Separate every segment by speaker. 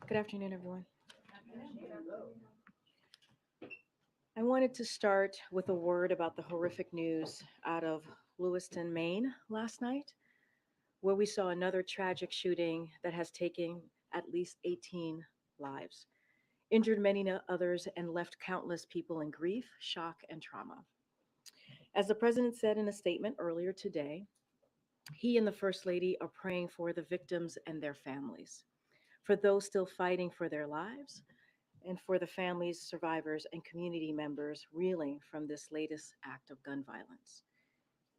Speaker 1: Good afternoon, everyone. I wanted to start with a word about the horrific news out of Lewiston, Maine last night, where we saw another tragic shooting that has taken at least 18 lives, injured many others, and left countless people in grief, shock, and trauma. As the president said in a statement earlier today, he and the First Lady are praying for the victims and their families, for those still fighting for their lives, and for the families, survivors, and community members reeling from this latest act of gun violence.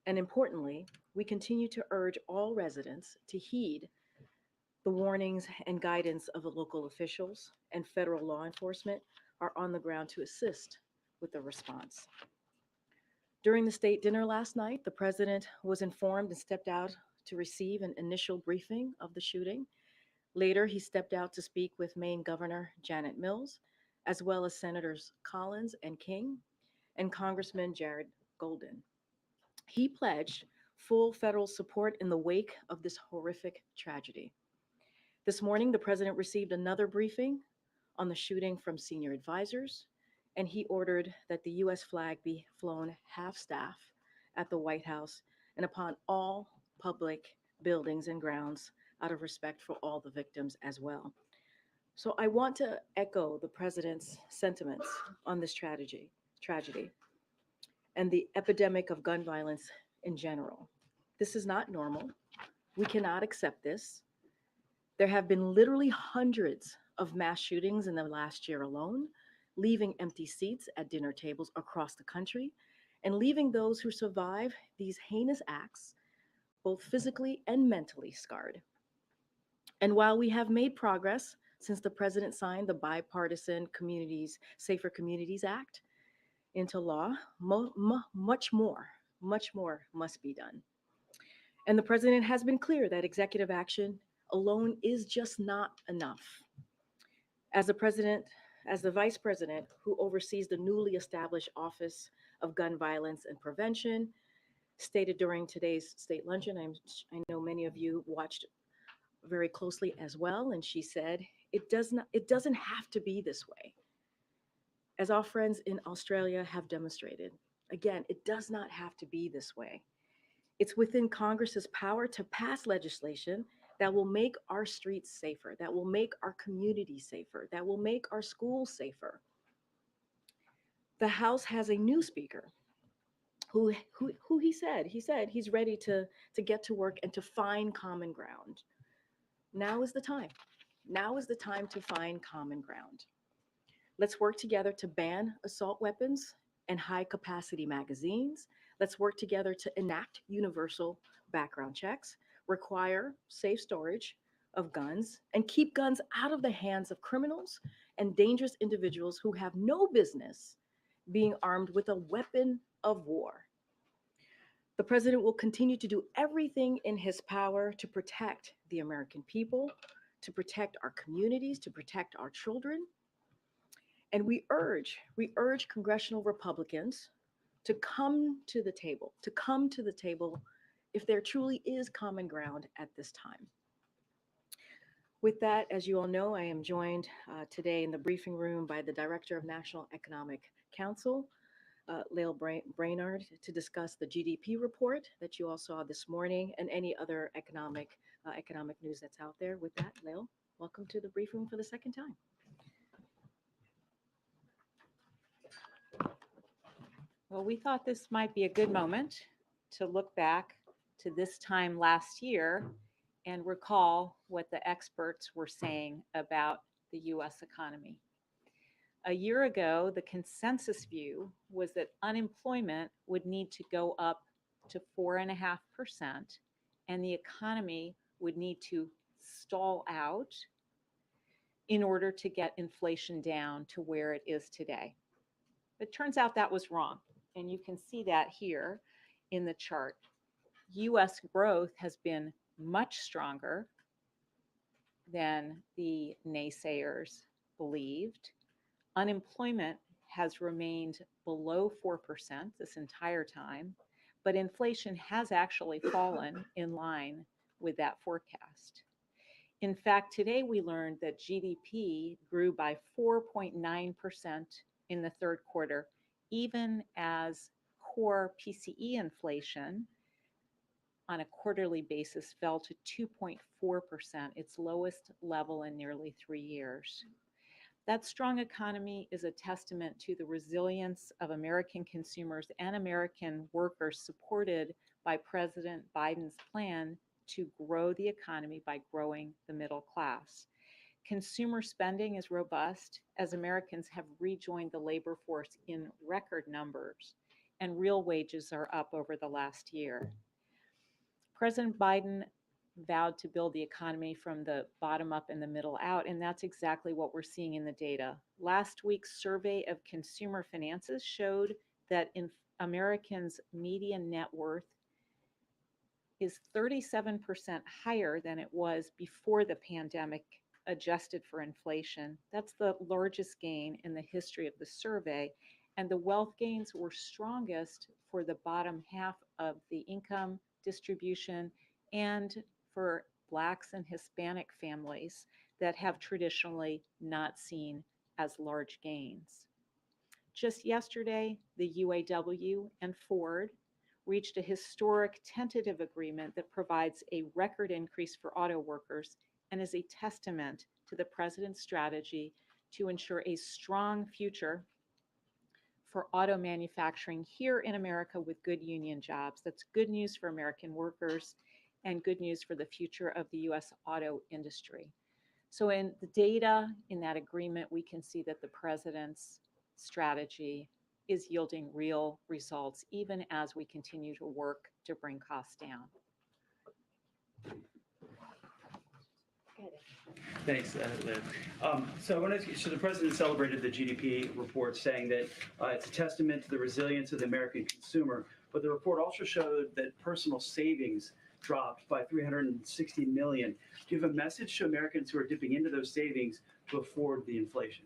Speaker 1: And importantly, we continue to urge all residents to heed the warnings and guidance of the local officials, and federal law enforcement are on the ground to assist with the response. During the state dinner last night, the president was informed and stepped out to receive an initial briefing of the shooting. Later, he stepped out to speak with Maine Governor Janet Mills, as well as Senators Collins and King, and Congressman Jared Golden. He pledged full federal support in the wake of this horrific tragedy. This morning, the president received another briefing on the shooting from senior advisors, and he ordered that the U.S. flag be flown half-staff at the White House and upon all public buildings and grounds out of respect for all the victims as well. So I want to echo the president's sentiments on this tragedy and the epidemic of gun violence in general. This is not normal. We cannot accept this. There have been literally hundreds of mass shootings in the last year alone, leaving empty seats at dinner tables across the country and leaving those who survive these heinous acts both physically and mentally scarred. And while we have made progress since the president signed the bipartisan Safer Communities Act into law, much more must be done. And the president has been clear that executive action alone is just not enough. As the vice president who oversees the newly established Office of Gun Violence and Prevention, stated during today's state luncheon, I know many of you watched very closely as well, and she said, it doesn't have to be this way. As our friends in Australia have demonstrated, again, it does not have to be this way. It's within Congress's power to pass legislation that will make our streets safer, that will make our communities safer, that will make our schools safer. The House has a new speaker who he said he's ready to get to work and to find common ground. Now is the time. Now is the time to find common ground. Let's work together to ban assault weapons and high capacity magazines. Let's work together to enact universal background checks, require safe storage of guns, and keep guns out of the hands of criminals and dangerous individuals who have no business being armed with a weapon of war. The president will continue to do everything in his power to protect the American people, to protect our communities, to protect our children. And we urge congressional Republicans to come to the table if there truly is common ground at this time. With that, as you all know, I am joined today in the briefing room by the Director of National Economic Council, Lael Brainard, to discuss the GDP report that you all saw this morning and any other economic news that's out there. With that, Lael, welcome to the briefing room for the second time.
Speaker 2: Well, we thought this might be a good moment to look back to this time last year and recall what the experts were saying about the US economy. A year ago, the consensus view was that unemployment would need to go up to 4.5%, and the economy would need to stall out in order to get inflation down to where it is today. It turns out that was wrong. And you can see that here in the chart. US growth has been much stronger than the naysayers believed. Unemployment has remained below 4% this entire time, but inflation has actually fallen in line with that forecast. In fact, today we learned that GDP grew by 4.9% in the third quarter, even as core PCE inflation on a quarterly basis fell to 2.4%, its lowest level in nearly 3 years. That strong economy is a testament to the resilience of American consumers and American workers, supported by President Biden's plan to grow the economy by growing the middle class. Consumer spending is robust as Americans have rejoined the labor force in record numbers, and real wages are up over the last year. President Biden vowed to build the economy from the bottom up and the middle out, and that's exactly what we're seeing in the data. Last week's survey of consumer finances showed that Americans' median net worth is 37% higher than it was before the pandemic, adjusted for inflation. That's the largest gain in the history of the survey. And the wealth gains were strongest for the bottom half of the income distribution and for Blacks and Hispanic families that have traditionally not seen as large gains. Just yesterday, the UAW and Ford reached a historic tentative agreement that provides a record increase for auto workers and is a testament to the president's strategy to ensure a strong future for auto manufacturing here in America with good union jobs. That's good news for American workers and good news for the future of the US auto industry. So in the data in that agreement, we can see that the president's strategy is yielding real results, even as we continue to work to bring costs down.
Speaker 3: Thanks, Liv. So the president celebrated the GDP report, saying that it's a testament to the resilience of the American consumer. But the report also showed that personal savings dropped by $360 million. Do you have a message to Americans who are dipping into those savings to afford the inflation?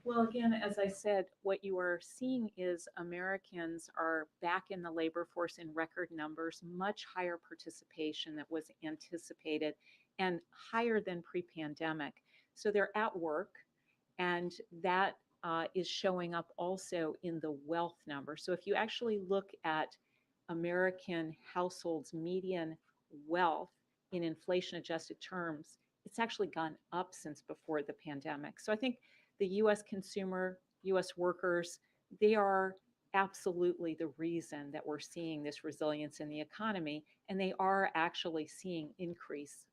Speaker 2: Well, again, as I said, what you are seeing is Americans are back in the labor force in record numbers, much higher participation that was anticipated and higher than pre-pandemic. So they're at work, and that is showing up also in the wealth number. So if you actually look at American households' median wealth in inflation-adjusted terms, it's actually gone up since before the pandemic. So I think the US consumer, US workers, they are absolutely the reason that we're seeing this resilience in the economy, and they are actually seeing increase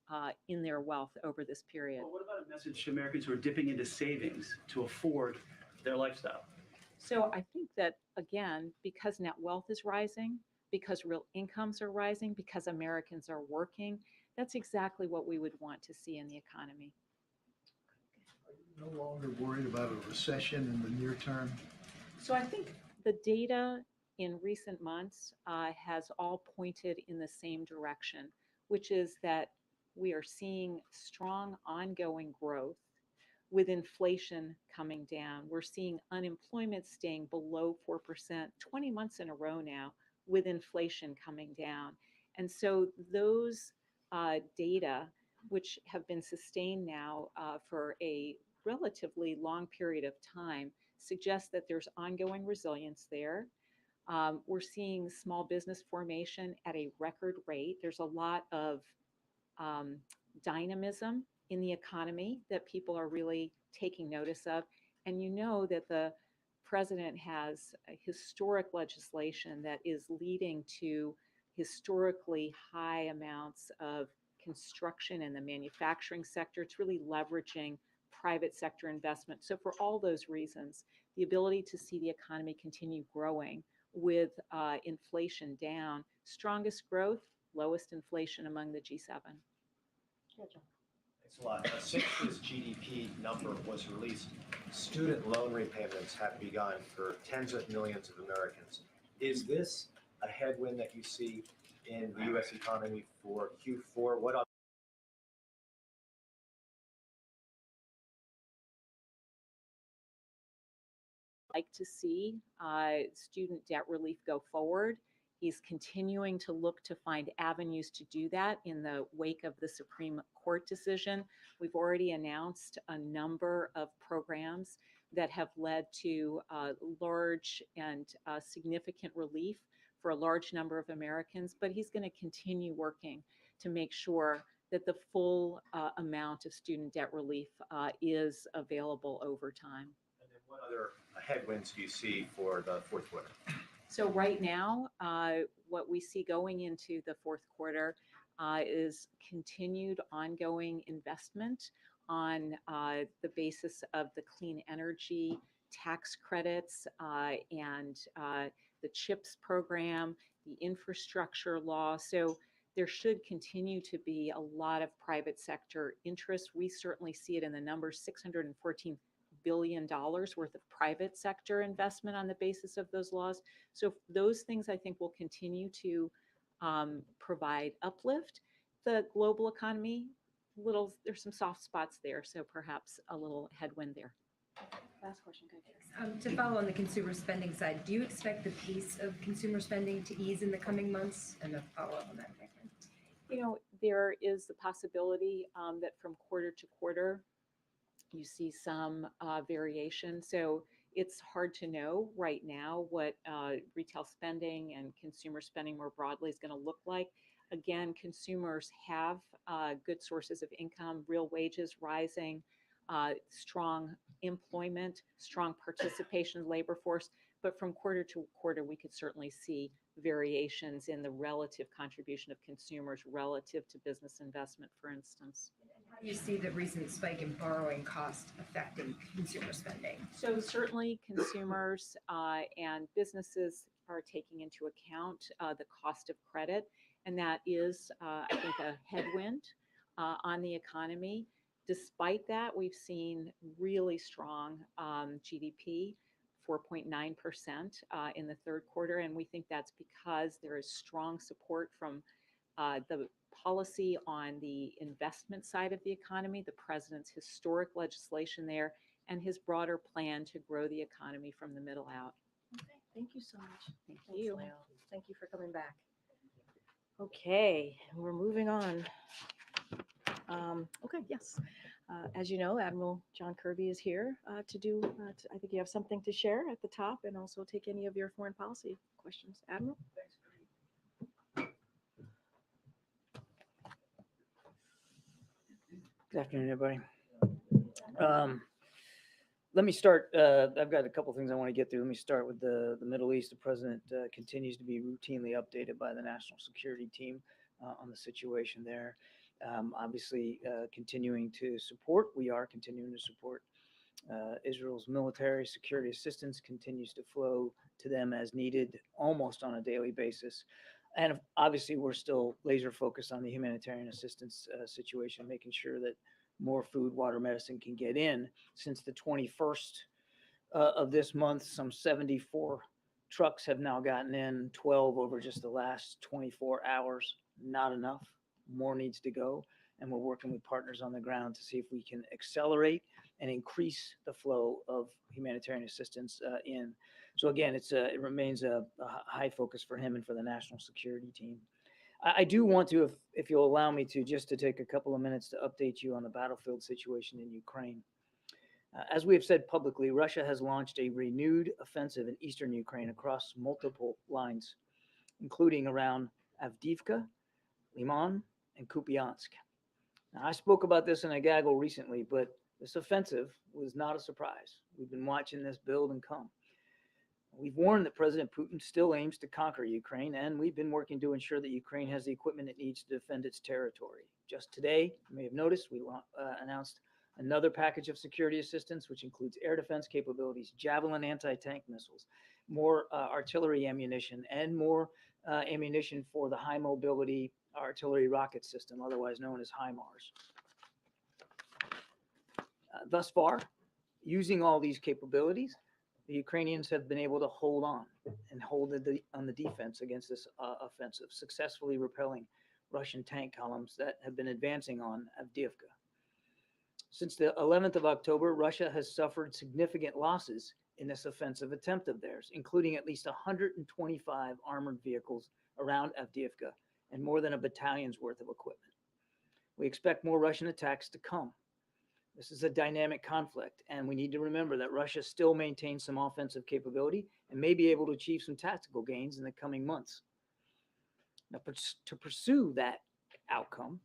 Speaker 2: in their wealth over this period.
Speaker 3: Well, what about a message to Americans who are dipping into savings to afford their lifestyle?
Speaker 2: So I think that, again, because net wealth is rising, because real incomes are rising, because Americans are working, that's exactly what we would want to see in the economy.
Speaker 4: Are you no longer worried about a recession in the near term?
Speaker 2: So I think the data in recent months has all pointed in the same direction, which is that we are seeing strong ongoing growth with inflation coming down. We're seeing unemployment staying below 4%, 20 months in a row now, with inflation coming down. And so those data, which have been sustained now for a relatively long period of time, suggest that there's ongoing resilience there. We're seeing small business formation at a record rate. There's a lot of um, dynamism in the economy that people are really taking notice of. And you know that the president has a historic legislation that is leading to historically high amounts of construction in the manufacturing sector. It's really leveraging private sector investment. So, for all those reasons, the ability to see the economy continue growing with inflation down, strongest growth, lowest inflation among the G7.
Speaker 5: Thanks a lot. Since this GDP number was released, student loan repayments have begun for tens of millions of Americans. Is this a headwind that you see in the U.S. economy for Q4? What
Speaker 2: Like to see student debt relief go forward. He's continuing to look to find avenues to do that in the wake of the Supreme Court decision. We've already announced a number of programs that have led to large and significant relief for a large number of Americans, but he's going to continue working to make sure that the full amount of student debt relief is available over time.
Speaker 5: And then what other headwinds do you see for the fourth quarter?
Speaker 2: So right now, what we see going into the fourth quarter is continued ongoing investment on the basis of the clean energy tax credits and the CHIPS program, the infrastructure law. So there should continue to be a lot of private sector interest. We certainly see it in the numbers, $614 billion worth of private sector investment on the basis of those laws. So those things I think will continue to provide uplift. The global economy, there's some soft spots there, so perhaps a little headwind there.
Speaker 1: Last question, go ahead.
Speaker 6: To follow on the consumer spending side, do you expect the pace of consumer spending to ease in the coming months? And a follow-up on that.
Speaker 2: You know, there is the possibility that from quarter to quarter, you see some variation. So it's hard to know right now what retail spending and consumer spending more broadly is going to look like. Again, consumers have good sources of income, real wages rising, strong employment, strong participation in the labor force. But from quarter to quarter, we could certainly see variations in the relative contribution of consumers relative to business investment, for instance.
Speaker 6: How do you see the recent spike in borrowing cost affecting consumer spending?
Speaker 2: So certainly consumers and businesses are taking into account the cost of credit, and that is, I think, a headwind on the economy. Despite that, we've seen really strong GDP, 4.9% in the third quarter, and we think that's because there is strong support from the policy on the investment side of the economy, the president's historic legislation there, and his broader plan to grow the economy from the middle out.
Speaker 1: Okay, thank you so much.
Speaker 2: Thank
Speaker 1: Thanks,
Speaker 2: you.
Speaker 1: Leo. Thank you for coming back. Okay, we're moving on. Okay, yes. As you know, Admiral John Kirby is here to do, I think you have something to share at the top and also take any of your foreign policy questions. Admiral?
Speaker 7: Good afternoon, everybody. Let me start. I've got a couple things I want to get through. Let me start with the Middle East. The president continues to be routinely updated by the national security team on the situation there. Obviously, continuing to support. We are continuing to support Israel's military security assistance continues to flow to them as needed almost on a daily basis. And obviously, we're still laser focused on the humanitarian assistance situation, making sure that more food, water, medicine can get in. Since the 21st of this month, some 74 trucks have now gotten in, 12 over just the last 24 hours. Not enough. More needs to go. And we're working with partners on the ground to see if we can accelerate and increase the flow of humanitarian assistance in. So again, it remains a high focus for him and for the national security team. I do want to, if you'll allow me to, just to take a couple of minutes to update you on the battlefield situation in Ukraine. As we have said publicly, Russia has launched a renewed offensive in eastern Ukraine across multiple lines, including around Avdiivka, Liman, and Kupiansk. Now, I spoke about this in a gaggle recently, but this offensive was not a surprise. We've been watching this build and come. We've warned that President Putin still aims to conquer Ukraine, and we've been working to ensure that Ukraine has the equipment it needs to defend its territory. Just today, you may have noticed, we announced another package of security assistance, which includes air defense capabilities, Javelin anti-tank missiles, more artillery ammunition, and more ammunition for the high mobility artillery rocket system, otherwise known as HIMARS. Thus far, using all these capabilities, the Ukrainians have been able to hold on and hold on the defense against this offensive, successfully repelling Russian tank columns that have been advancing on Avdiivka. Since the 11th of October, Russia has suffered significant losses in this offensive attempt of theirs, including at least 125 armored vehicles around Avdiivka and more than a battalion's worth of equipment. We expect more Russian attacks to come. This is a dynamic conflict, and we need to remember that Russia still maintains some offensive capability and may be able to achieve some tactical gains in the coming months. Now, to pursue that outcome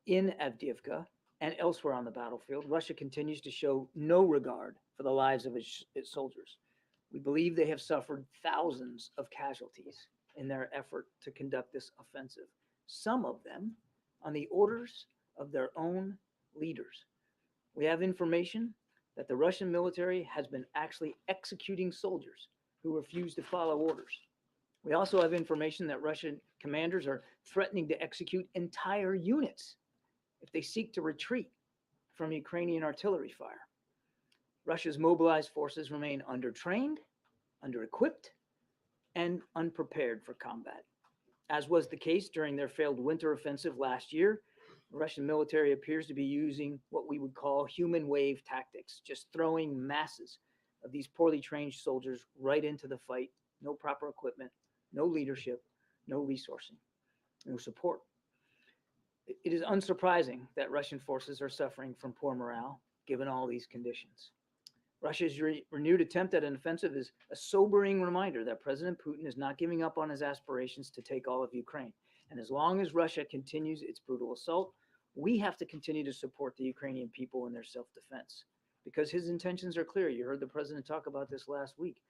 Speaker 7: in Avdiivka and elsewhere on the battlefield, Russia continues to show no regard for the lives of its soldiers. We believe they have suffered thousands of casualties in their effort to conduct this offensive, some of them on the orders of their own leaders. We have information that the Russian military has been actually executing soldiers who refuse to follow orders. We also have information that Russian commanders are threatening to execute entire units if they seek to retreat from Ukrainian artillery fire. Russia's mobilized forces remain undertrained, under-equipped, and unprepared for combat. As was the case during their failed winter offensive last year, the Russian military appears to be using what we would call human wave tactics, just throwing masses of these poorly trained soldiers right into the fight. No proper equipment, no leadership, no resourcing, no support. It is unsurprising that Russian forces are suffering from poor morale, given all these conditions. Russia's renewed attempt at an offensive is a sobering reminder that President Putin is not giving up on his aspirations to take all of Ukraine. And as long as Russia continues its brutal assault, we have to continue to support the Ukrainian people in their self-defense, because his intentions are clear. You heard the president talk about this last week.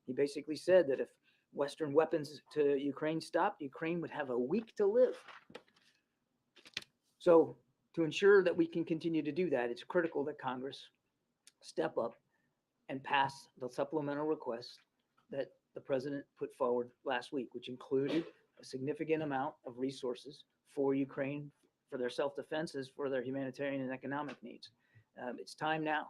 Speaker 7: He basically said that if Western weapons to Ukraine stopped, Ukraine would have a week to live. So to ensure that we can continue to do that, it's critical that Congress step up and pass the supplemental request that the president put forward last week, which included a significant amount of resources for Ukraine, for their self-defenses, for their humanitarian and economic needs. It's time now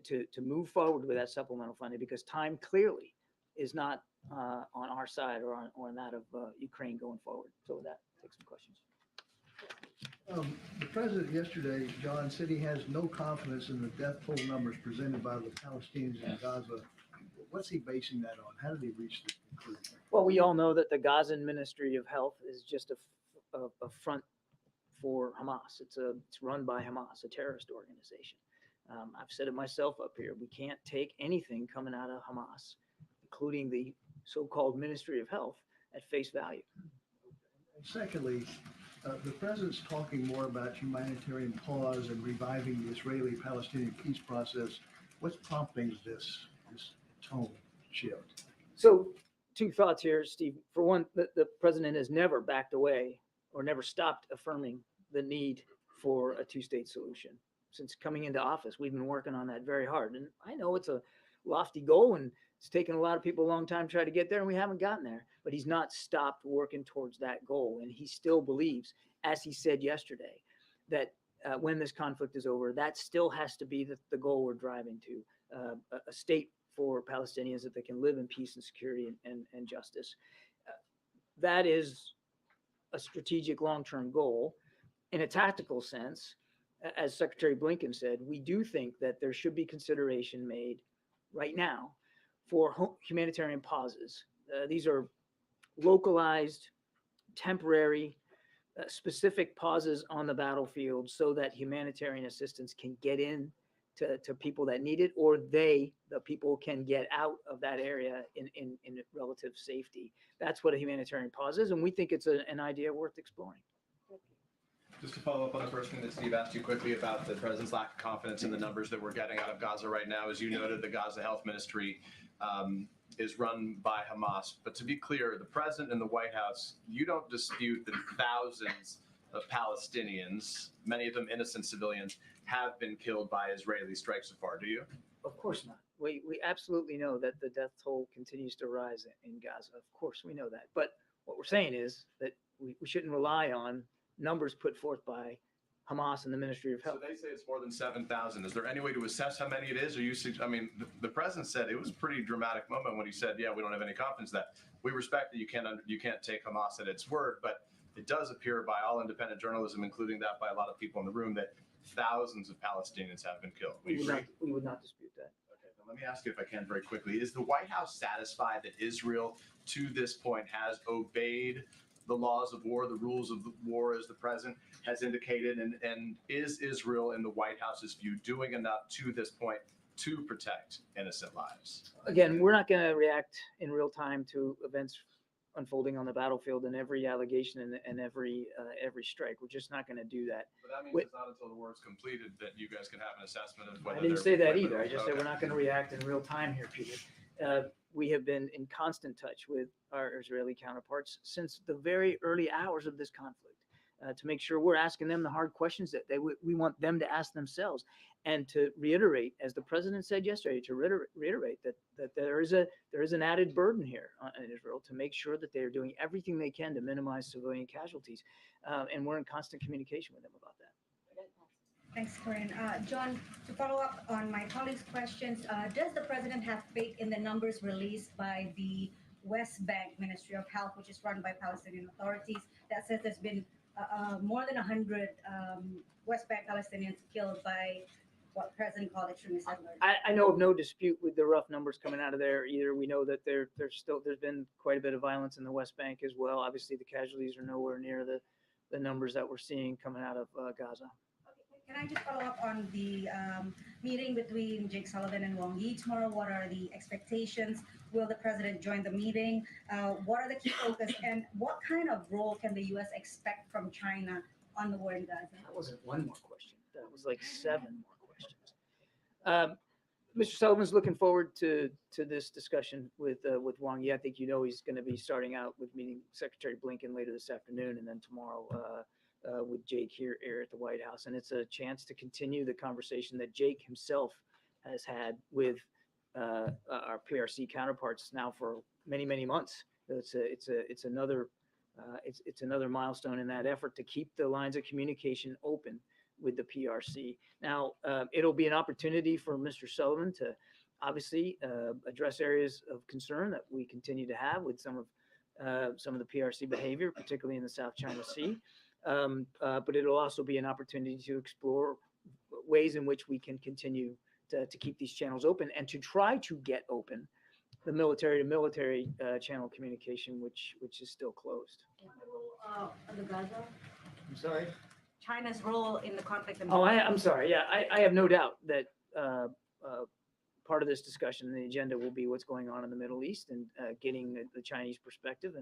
Speaker 7: to move forward with that supplemental funding, because time clearly is not on our side or on that of Ukraine going forward. So with that, take some questions.
Speaker 4: The president yesterday, John, said he has no confidence in the death toll numbers presented by the Palestinians in Gaza. What's he basing that on? How did he reach this conclusion?
Speaker 7: Well, we all know that the Gazan Ministry of Health is just a front for Hamas. It's run by Hamas, a terrorist organization. I've said it myself up here. We can't take anything coming out of Hamas, including the so-called Ministry of Health, at face value.
Speaker 4: And secondly, the president's talking more about humanitarian pause and reviving the Israeli-Palestinian peace process. What's prompting this tone shift?
Speaker 7: So, two thoughts here, Steve. For one, the president has never backed away or never stopped affirming the need for a two-state solution. since coming into office. We've been working on that very hard. And I know it's a lofty goal and it's taken a lot of people a long time to try to get there, and we haven't gotten there. But he's not stopped working towards that goal. And he still believes, as he said yesterday, that when this conflict is over, that still has to be the goal we're driving to, a state for Palestinians that they can live in peace and security and justice. That is a strategic long-term goal. In a tactical sense, as Secretary Blinken said, we do think that there should be consideration made right now for humanitarian pauses. These are localized, temporary, specific pauses on the battlefield so that humanitarian assistance can get in to people that need it, or the people can get out of that area in relative safety. That's what a humanitarian pause is, and we think it's an idea worth exploring.
Speaker 8: Just to follow up on the first thing that Steve asked you quickly about the president's lack of confidence in the numbers that we're getting out of Gaza right now. As you noted, the Gaza Health Ministry is run by Hamas. But to be clear, the president and the White House, you don't dispute that thousands of Palestinians, many of them innocent civilians, have been killed by Israeli strikes so far, do you?
Speaker 7: Of course not. We absolutely know that the death toll continues to rise in Gaza. Of course, we know that. But what we're saying is that we shouldn't rely on numbers put forth by Hamas and the Ministry of Health.
Speaker 8: So they say it's more than 7,000. Is there any way to assess how many it is? Or I mean, the president said it was a pretty dramatic moment when he said, yeah, we don't have any confidence that. We respect that you can't take Hamas at its word, but it does appear by all independent journalism, including that by a lot of people in the room, that thousands of Palestinians have been killed.
Speaker 7: We would not dispute that.
Speaker 8: Okay, then let me ask you if I can very quickly. Is the White House satisfied that Israel, to this point, has obeyed the laws of war, the rules of the war, as the president has indicated? And is Israel, in the White House's view, doing enough to this point to protect innocent lives?
Speaker 7: Again, we're not going to react in real time to events unfolding on the battlefield and every allegation and every strike. We're just not going to do that.
Speaker 8: But that means it's not until the war is completed that you guys can have an assessment of whether
Speaker 7: I didn't say that either. I just said we're not going to react in real time here, Peter. We have been in constant touch with our Israeli counterparts since the very early hours of this conflict to make sure we're asking them the hard questions that we want them to ask themselves, and to reiterate, as the president said yesterday, to reiterate that there is an added burden here on Israel to make sure that they are doing everything they can to minimize civilian casualties, and we're in constant communication with them about that.
Speaker 9: Thanks, Corinne. John, to follow up on my colleague's questions, does the president have faith in the numbers released by the West Bank Ministry of Health, which is run by Palestinian authorities, that says there's been more than 100 West Bank Palestinians killed by what the president called extremist settlers?
Speaker 7: I know of no dispute with the rough numbers coming out of there either. We know that there's been quite a bit of violence in the West Bank as well. Obviously, the casualties are nowhere near the numbers that we're seeing coming out of Gaza.
Speaker 9: Can I just follow up on the meeting between Jake Sullivan and Wang Yi tomorrow? What are the expectations? Will the president join the meeting? What are the key focus? And what kind of role can the U.S. expect from China on the war in Gaza?
Speaker 7: That wasn't one more question. That was like 7 more questions. Mr. Sullivan's looking forward to this discussion with Wang Yi. I think he's going to be starting out with meeting Secretary Blinken later this afternoon, and then tomorrow with Jake here at the White House. And it's a chance to continue the conversation that Jake himself has had with our PRC counterparts now for many, many months. It's another milestone in that effort to keep the lines of communication open with the PRC. Now, it'll be an opportunity for Mr. Sullivan to obviously address areas of concern that we continue to have with some of the PRC behavior, particularly in the South China Sea. But it'll also be an opportunity to explore ways in which we can continue to keep these channels open and to try to get open the military-to-military channel communication, which is still closed.
Speaker 9: On the Gaza?
Speaker 7: I'm sorry?
Speaker 9: China's role in the conflict.
Speaker 7: I'm sorry. Yeah, I have no doubt that part of this discussion and the agenda will be what's going on in the Middle East and getting the Chinese perspective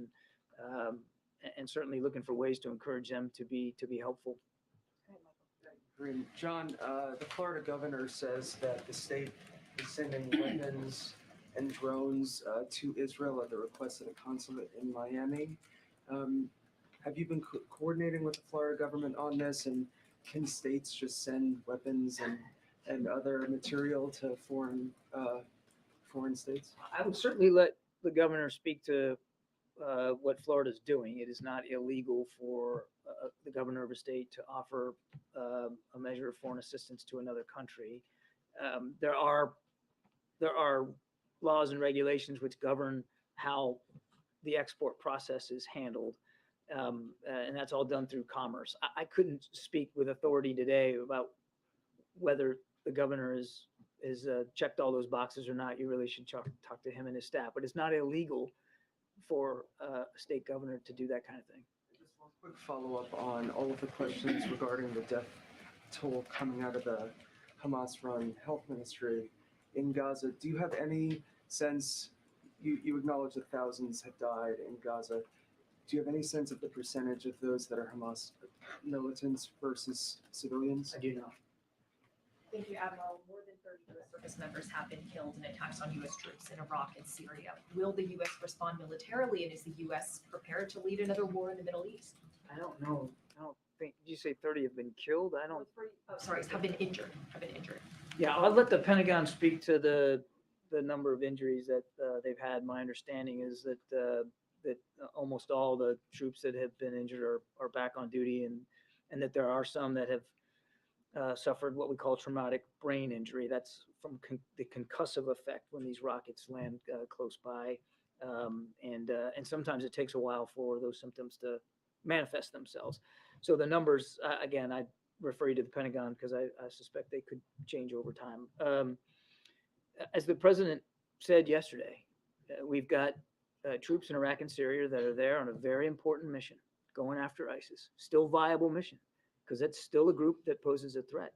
Speaker 7: and certainly looking for ways to encourage them to be helpful.
Speaker 10: John, the Florida governor says that the state is sending weapons and drones to Israel at the request of the consulate in Miami. Have you been coordinating with the Florida government on this? And can states just send weapons and other material to foreign states?
Speaker 7: I would certainly let the governor speak to what Florida's doing. It is not illegal for the governor of a state to offer a measure of foreign assistance to another country. There are laws and regulations which govern how the export process is handled, and that's all done through commerce. I couldn't speak with authority today about whether the governor is checked all those boxes or not. You really should talk to him and his staff, but it's not illegal for a state governor to do that kind of thing.
Speaker 10: Just one quick follow-up on all of the questions regarding the death toll coming out of the Hamas-run health ministry in Gaza. Do you have any sense, you acknowledge that thousands have died in Gaza. Do you have any sense of the percentage of those that are Hamas militants versus civilians?
Speaker 7: I do not.
Speaker 11: Thank you, Admiral. More than 30 U.S. service members have been killed in attacks on U.S. troops in Iraq and Syria. Will the U.S. respond militarily, and is the U.S. prepared to lead another war in the Middle East?
Speaker 7: I don't know. I don't think. Did you say 30 have been killed? I don't.
Speaker 11: Oh, sorry, have been injured.
Speaker 7: Yeah, I'll let the Pentagon speak to the number of injuries that they've had. My understanding is that almost all the troops that have been injured are back on duty, and that there are some that have suffered what we call traumatic brain injury. That's from the concussive effect when these rockets land close by, and sometimes it takes a while for those symptoms to manifest themselves. So the numbers, again, I refer you to the Pentagon because I suspect they could change over time. As the president said yesterday, we've got troops in Iraq and Syria that are there on a very important mission, going after ISIS. Still viable mission, because it's still a group that poses a threat.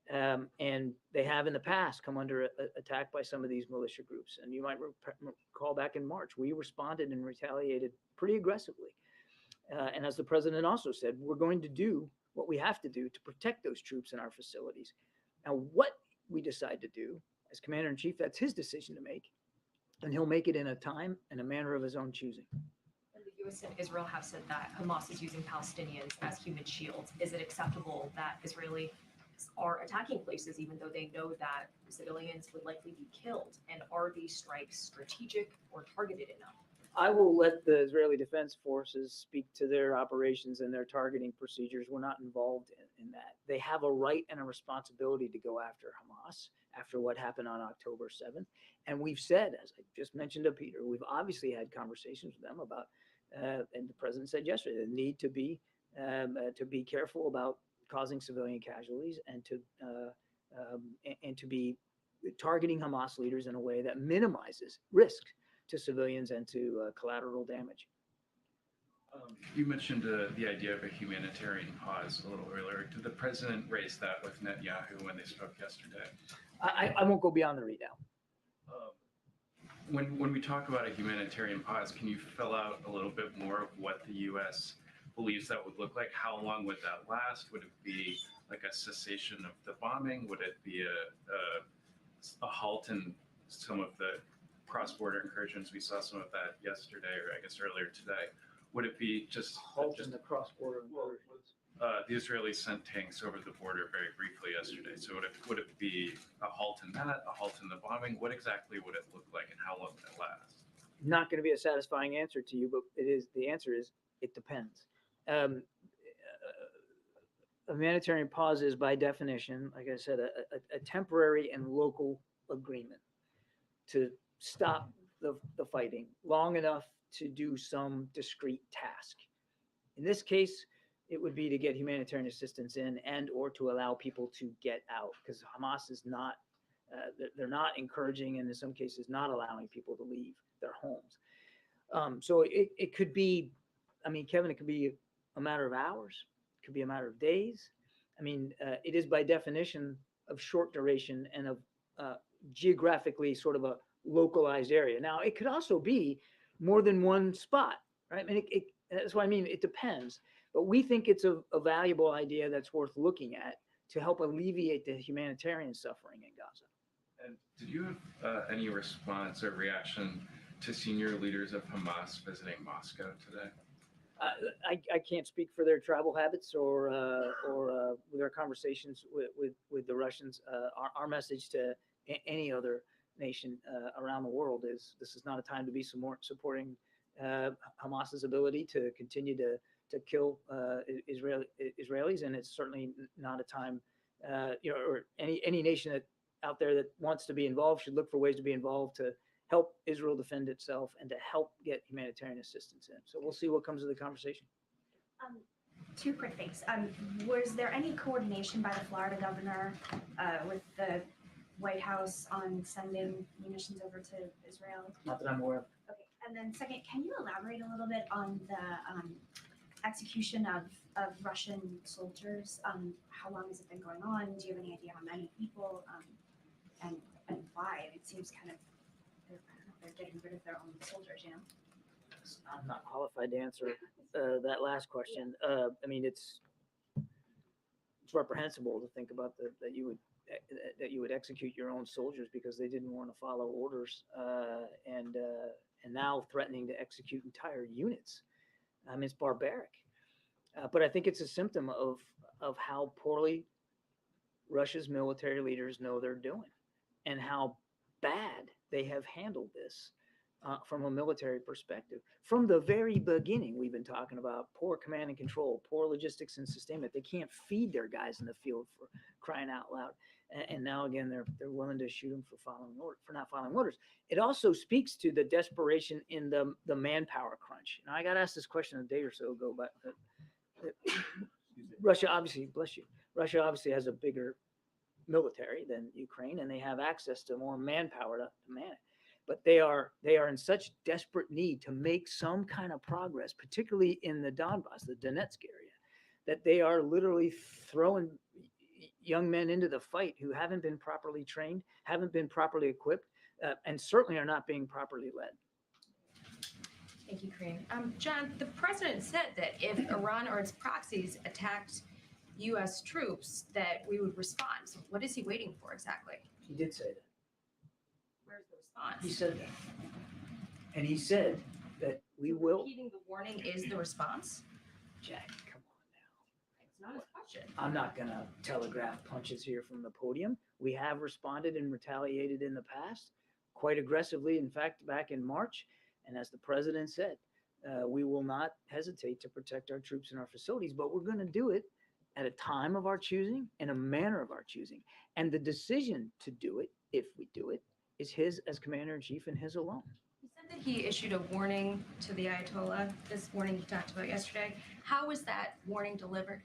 Speaker 7: And they have in the past come under attack by some of these militia groups. And you might recall back in March, we responded and retaliated pretty aggressively. And as the president also said, we're going to do what we have to do to protect those troops in our facilities. Now, what we decide to do as commander in chief, that's his decision to make. And he'll make it in a time and a manner of his own choosing.
Speaker 11: And the U.S. and Israel have said that Hamas is using Palestinians as human shields. Is it acceptable that Israelis are attacking places even though they know that civilians would likely be killed? And are these strikes strategic or targeted enough?
Speaker 7: I will let the Israeli Defense Forces speak to their operations and their targeting procedures. We're not involved in that. They have a right and a responsibility to go after Hamas after what happened on October 7th. And we've said, as I just mentioned to Peter, we've obviously had conversations with them about, and the president said yesterday, the need to be careful about causing civilian casualties and to be targeting Hamas leaders in a way that minimizes risk to civilians and to collateral damage.
Speaker 12: You mentioned the idea of a humanitarian pause a little earlier. Did the president raise that with Netanyahu when they spoke yesterday?
Speaker 7: I won't go beyond the readout.
Speaker 12: When we talk about a humanitarian pause, can you fill out a little bit more of what the U.S. believes that would look like? How long would that last? Would it be like a cessation of the bombing? Would it be a halt in some of the cross-border incursions? We saw some of that yesterday, or I guess earlier today. Would it be just
Speaker 7: halt in the cross-border incursions?
Speaker 12: The Israelis sent tanks over the border very briefly yesterday. So would it be a halt in that, a halt in the bombing? What exactly would it look like, and how long would it last?
Speaker 7: Not going to be a satisfying answer to you, but the answer is it depends. A humanitarian pause is by definition, like I said, a temporary and local agreement to stop the fighting long enough to do some discrete task. In this case, it would be to get humanitarian assistance in and or to allow people to get out, because Hamas is not, they're not encouraging and in some cases not allowing people to leave their homes. So it could be, I mean, Kevin, it could be a matter of hours, it could be a matter of days. I mean, it is by definition of short duration and of geographically sort of a localized area. Now, it could also be more than one spot, right? I mean, that's what I mean. It depends. But we think it's a valuable idea that's worth looking at to help alleviate the humanitarian suffering in Gaza.
Speaker 12: And did you have any response or reaction to senior leaders of Hamas visiting Moscow today?
Speaker 7: I can't speak for their travel habits or their conversations with the Russians. Our message to any other nation around the world is this is not a time to be supporting Hamas's ability to continue to kill Israelis, and it's certainly not a time, or any nation out there that wants to be involved should look for ways to be involved to help Israel defend itself and to help get humanitarian assistance in. So we'll see what comes of the conversation.
Speaker 13: Two quick things. Was there any coordination by the Florida governor with the White House on sending munitions over to Israel?
Speaker 7: Not that I'm aware of.
Speaker 13: Okay. And then second, can you elaborate a little bit on the execution of Russian soldiers? How long has it been going on? Do you have any idea how many people and why? It seems kind of they're getting rid of their own soldiers, you know?
Speaker 7: I'm not qualified to answer that last question. I mean, it's reprehensible to think about that you would execute your own soldiers because they didn't want to follow orders, and now threatening to execute entire units. I mean, it's barbaric. But I think it's a symptom of how poorly Russia's military leaders know they're doing, and how bad they have handled this from a military perspective. From the very beginning, we've been talking about poor command and control, poor logistics and sustainment. They can't feed their guys in the field for crying out loud. And now again, they're willing to shoot them for not following orders. It also speaks to the desperation in the manpower crunch. Now, I got asked this question a day or so ago, but Russia obviously, bless you, Russia obviously has a bigger military than Ukraine, and they have access to more manpower to man it. But they are in such desperate need to make some kind of progress, particularly in the Donbass, the Donetsk area, that they are literally throwing young men into the fight who haven't been properly trained, haven't been properly equipped, and certainly are not being properly led.
Speaker 6: Thank you, Karine. John, the president said that if Iran or its proxies attacked U.S. troops, that we would respond. So what is he waiting for exactly?
Speaker 7: He did say that.
Speaker 6: Where's the response?
Speaker 7: He said that. And he said that we will.
Speaker 6: Repeating the warning is the response?
Speaker 7: Jack, come on now.
Speaker 6: It's not a question.
Speaker 7: I'm not going to telegraph punches here from the podium. We have responded and retaliated in the past quite aggressively, in fact, back in March. And as the president said, we will not hesitate to protect our troops and our facilities, but we're going to do it at a time of our choosing, in a manner of our choosing. And the decision to do it, if we do it, is his as commander-in-chief and his alone.
Speaker 6: He said that he issued a warning to the Ayatollah, this warning he talked about yesterday. How was that warning delivered?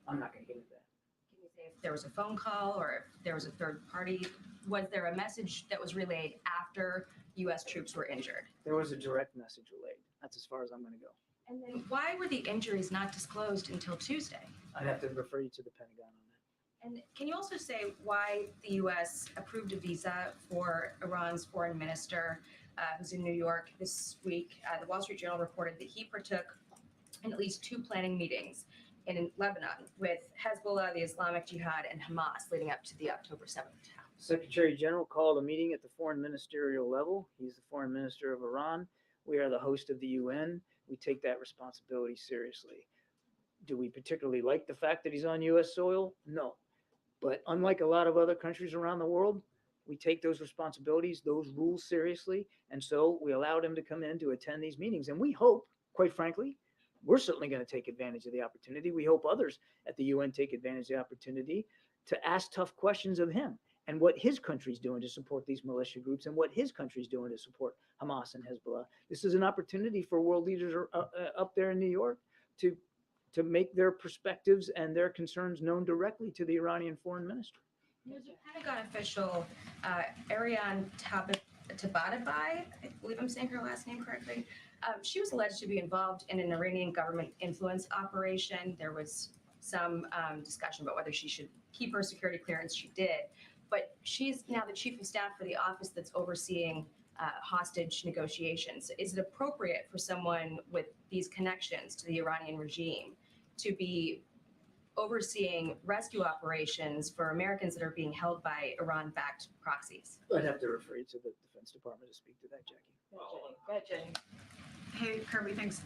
Speaker 7: I'm not going to get into that.
Speaker 6: Can you say if there was a phone call or if there was a third party? Was there a message that was relayed after U.S. troops were injured?
Speaker 7: There was a direct message relayed. That's as far as I'm going to go.
Speaker 6: And then why were the injuries not disclosed until Tuesday?
Speaker 7: I'd have to refer you to the Pentagon on that.
Speaker 6: And can you also say why the U.S. approved a visa for Iran's foreign minister who's in New York this week? The Wall Street Journal reported that he partook in at least 2 planning meetings in Lebanon with Hezbollah, the Islamic Jihad, and Hamas leading up to the October 7th attack.
Speaker 7: Secretary General called a meeting at the foreign ministerial level. He's the foreign minister of Iran. We are the host of the UN. We take that responsibility seriously. Do we particularly like the fact that he's on U.S. soil? No. But unlike a lot of other countries around the world, we take those responsibilities, those rules seriously. And so we allowed him to come in to attend these meetings. And we hope, quite frankly, we're certainly going to take advantage of the opportunity. We hope others at the UN take advantage of the opportunity to ask tough questions of him and what his country's doing to support these militia groups and what his country's doing to support Hamas and Hezbollah. This is an opportunity for world leaders up there in New York to make their perspectives and their concerns known directly to the Iranian foreign minister.
Speaker 6: There's a Pentagon official, Ariane Tabatabai, I believe I'm saying her last name correctly. She was alleged to be involved in an Iranian government influence operation. There was some discussion about whether she should keep her security clearance. She did. But she's now the chief of staff for the office that's overseeing hostage negotiations. Is it appropriate for someone with these connections to the Iranian regime to be overseeing rescue operations for Americans that are being held by Iran-backed proxies?
Speaker 7: I'd have to refer you to the Defense Department to speak to that, Jackie.
Speaker 6: Go ahead, Jenny.
Speaker 14: Hey, Kirby, thanks.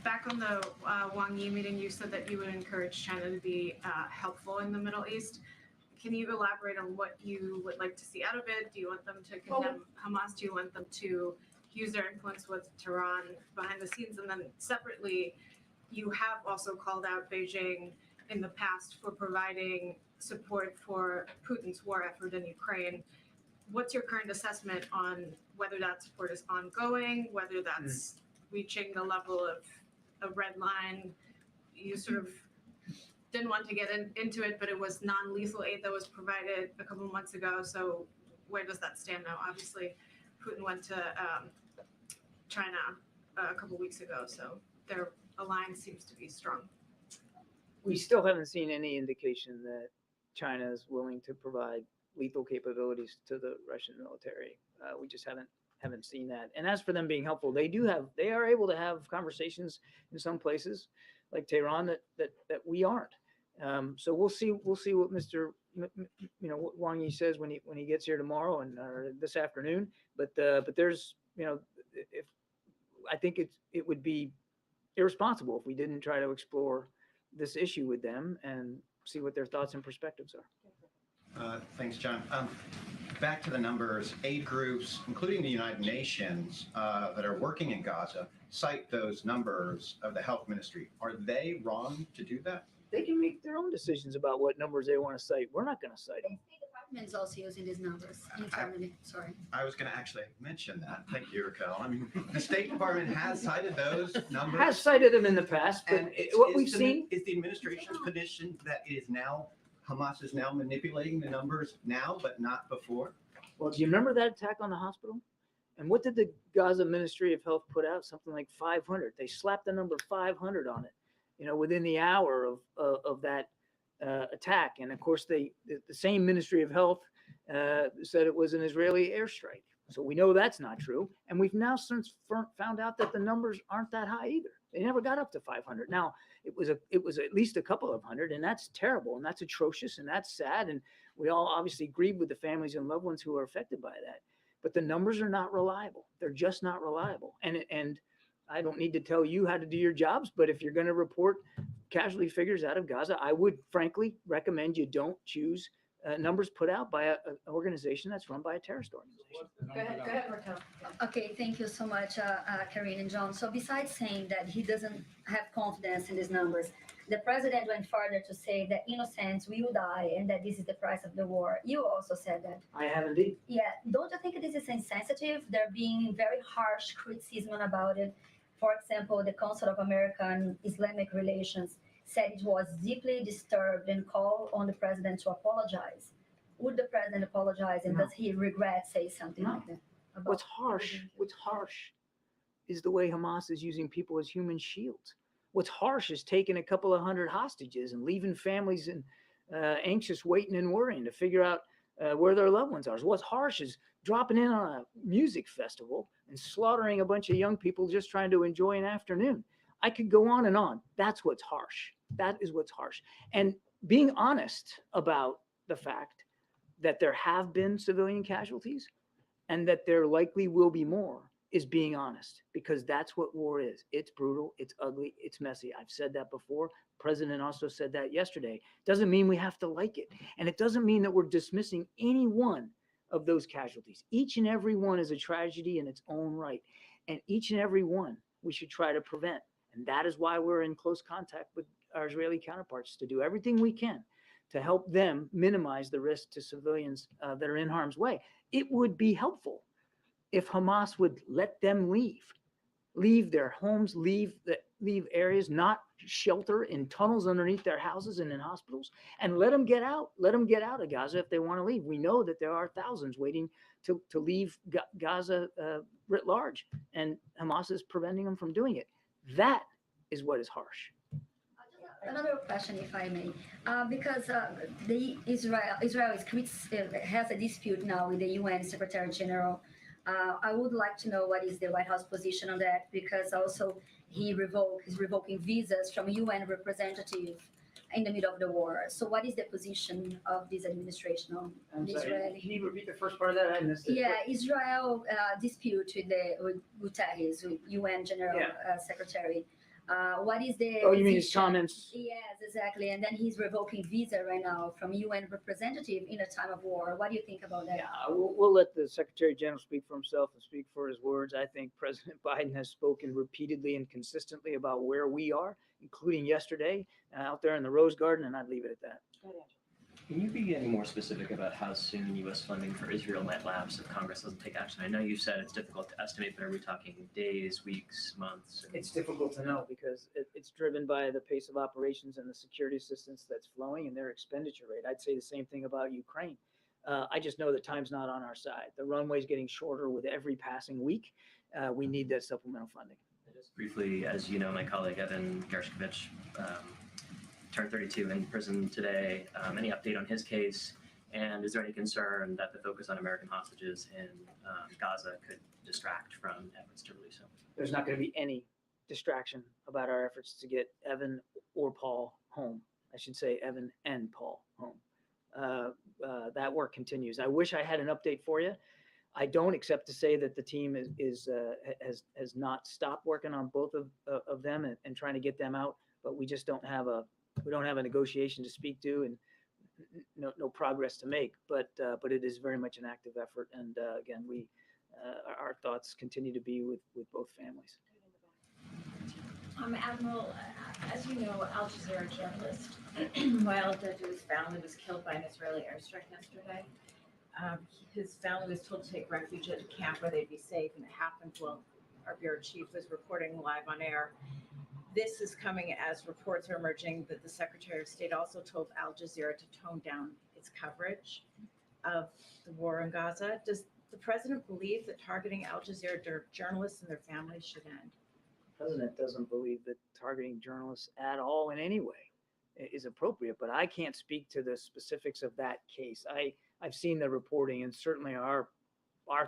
Speaker 14: Back on the Wang Yi meeting, you said that you would encourage China to be helpful in the Middle East. Can you elaborate on what you would like to see out of it? Do you want them to condemn Hamas? Do you want them to use their influence with Tehran behind the scenes? And then separately, you have also called out Beijing in the past for providing support for Putin's war effort in Ukraine. What's your current assessment on whether that support is ongoing, whether that's reaching the level of a red line? You sort of didn't want to get into it, but it was non-lethal aid that was provided a couple of months ago. So where does that stand now? Obviously, Putin went to China a couple of weeks ago, so their alliance seems to be strong.
Speaker 7: We still haven't seen any indication that China is willing to provide lethal capabilities to the Russian military. We just haven't seen that. And as for them being helpful, they are able to have conversations in some places like Tehran that we aren't. So we'll see what Mr. What Wang Yi says when he gets here tomorrow or this afternoon. But there's if I think it would be irresponsible if we didn't try to explore this issue with them and see what their thoughts and perspectives are.
Speaker 15: Thanks, John. Back to the numbers, aid groups, including the United Nations, that are working in Gaza, cite those numbers of the health ministry. Are they wrong to do that?
Speaker 7: They can make their own decisions about what numbers they want to cite. We're not going to cite them.
Speaker 16: The State Department is also using these numbers internally. Sorry.
Speaker 15: I was going to actually mention that. Thank you, Raquel. I mean, the State Department has cited those numbers.
Speaker 7: Has cited them in the past, but
Speaker 15: And
Speaker 7: what we've seen
Speaker 15: is the administration's position that it is now Hamas is now manipulating the numbers now, but not before.
Speaker 7: Well, do you remember that attack on the hospital? And what did the Gaza Ministry of Health put out? Something like 500. They slapped the number 500 on it, within the hour of that attack. And of course, the same Ministry of Health said it was an Israeli airstrike. So we know that's not true. And we've now since found out that the numbers aren't that high either. They never got up to 500. Now, it was at least a couple of hundred, and that's terrible, and that's atrocious, and that's sad. And we all obviously grieve with the families and loved ones who are affected by that. But the numbers are not reliable. They're just not reliable. And I don't need to tell you how to do your jobs, but if you're going to report casualty figures out of Gaza, I would frankly recommend you don't choose numbers put out by an organization that's run by a terrorist organization.
Speaker 6: Go ahead, Raquel.
Speaker 9: Okay, thank you so much, Karine and John. So besides saying that he doesn't have confidence in these numbers, the president went further to say that innocents will die and that this is the price of the war. You also said that.
Speaker 7: I have indeed.
Speaker 9: Yeah, don't you think this is insensitive? There being very harsh criticism about it. For example, the Council of American Islamic Relations said it was deeply disturbed and called on the president to apologize. Would the president apologize, and does he regret say something like that?
Speaker 7: What's harsh is the way Hamas is using people as human shields. What's harsh is taking a couple of hundred hostages and leaving families anxious, waiting and worrying to figure out where their loved ones are. What's harsh is dropping in on a music festival and slaughtering a bunch of young people just trying to enjoy an afternoon. I could go on and on. That's what's harsh. That is what's harsh. And being honest about the fact that there have been civilian casualties and that there likely will be more is being honest, because that's what war is. It's brutal, it's ugly, it's messy. I've said that before. President also said that yesterday. Doesn't mean we have to like it. And it doesn't mean that we're dismissing any one of those casualties. Each and every one is a tragedy in its own right. And each and every one we should try to prevent. And that is why we're in close contact with our Israeli counterparts to do everything we can to help them minimize the risk to civilians that are in harm's way. It would be helpful if Hamas would let them leave their homes, leave areas, not shelter in tunnels underneath their houses and in hospitals, and let them get out. Let them get out of Gaza if they want to leave. We know that there are thousands waiting to leave Gaza writ large, and Hamas is preventing them from doing it. That is what is harsh.
Speaker 9: Another question, if I may, because Israel has a dispute now with the UN Secretary General. I would like to know what is the White House position on that, because also he's revoking visas from UN representatives
Speaker 16: in the middle of the war. So what is the position of this administration on
Speaker 7: I'm sorry,
Speaker 16: Israeli?
Speaker 7: can you repeat the first part of that? I missed it.
Speaker 16: Yeah, Israel dispute with Guterres, with UN General Secretary. What is the
Speaker 7: Oh, you mean his
Speaker 16: position?
Speaker 7: comments?
Speaker 16: Yes, exactly. And then he's revoking visa right now from UN representative in a time of war. What do you think about that?
Speaker 7: Yeah, we'll let the Secretary General speak for himself and speak for his words. I think President Biden has spoken repeatedly and consistently about where we are, including yesterday out there in the Rose Garden, and I'd leave it at that.
Speaker 17: Can you be any more specific about how soon U.S. funding for Israel might lapse if Congress doesn't take action? I know you said it's difficult to estimate, but are we talking days, weeks, months?
Speaker 7: It's difficult to know because it's driven by the pace of operations and the security assistance that's flowing and their expenditure rate. I'd say the same thing about Ukraine. I just know that time's not on our side. The runway's getting shorter with every passing week. We need that supplemental funding.
Speaker 17: Just briefly, as you know, my colleague Evan Gershkovich turned 32 in prison today. Any update on his case? And is there any concern that the focus on American hostages in Gaza could distract from efforts to release him?
Speaker 7: There's not going to be any distraction about our efforts to get Evan or Paul home. I should say Evan and Paul home. That work continues. I wish I had an update for you. I don't, except to say that the team has not stopped working on both of them and trying to get them out. But we just don't have a negotiation to speak to and no progress to make. But it is very much an active effort. And again, our thoughts continue to be with both families.
Speaker 18: Admiral, as you know, Al Jazeera journalist Wael Dahdouh was found and was killed by an Israeli airstrike yesterday. His family was told to take refuge at a camp where they'd be safe, and it happened while our bureau chief was reporting live on air. This is coming as reports are emerging that the Secretary of State also told Al Jazeera to tone down its coverage of the war in Gaza. Does the president believe that targeting Al Jazeera journalists and their families should end?
Speaker 7: The president doesn't believe that targeting journalists at all in any way is appropriate, but I can't speak to the specifics of that case. I've seen the reporting, and certainly our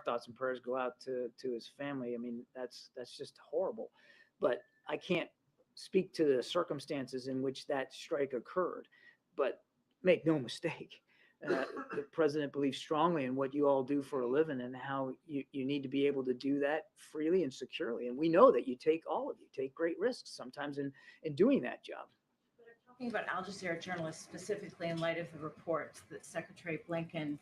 Speaker 7: thoughts and prayers go out to his family. I mean, that's just horrible, but I can't speak to the circumstances in which that strike occurred. But make no mistake, the president believes strongly in what you all do for a living and how you need to be able to do that freely and securely. And we know that all of you take great risks sometimes in doing that job.
Speaker 18: Talking about Al Jazeera journalists specifically in light of the reports that Secretary Blinken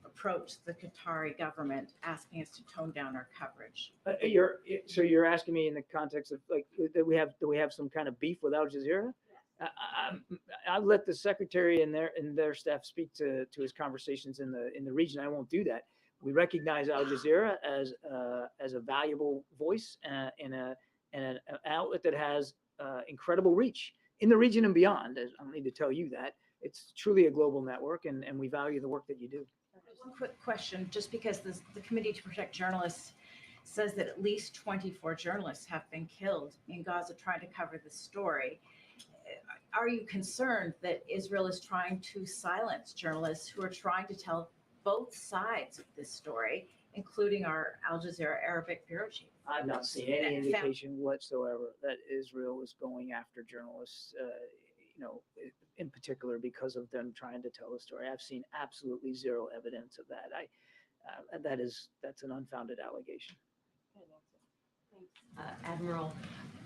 Speaker 18: approached the Qatari government asking us to tone down our coverage.
Speaker 7: You're asking me in the context of like that we have some kind of beef with Al Jazeera? I'll let the secretary and their staff speak to his conversations in the region. I won't do that. We recognize Al Jazeera as a valuable voice and an outlet that has incredible reach in the region and beyond. I don't need to tell you that. It's truly a global network, and we value the work that you do.
Speaker 18: One quick question, just because the Committee to Protect Journalists says that at least 24 journalists have been killed in Gaza trying to cover the story. Are you concerned that Israel is trying to silence journalists who are trying to tell both sides of this story, including our Al Jazeera Arabic bureau chief?
Speaker 7: I've not seen any indication whatsoever that Israel is going after journalists, in particular because of them trying to tell the story. I've seen absolutely zero evidence of that. That's an unfounded allegation.
Speaker 19: Admiral,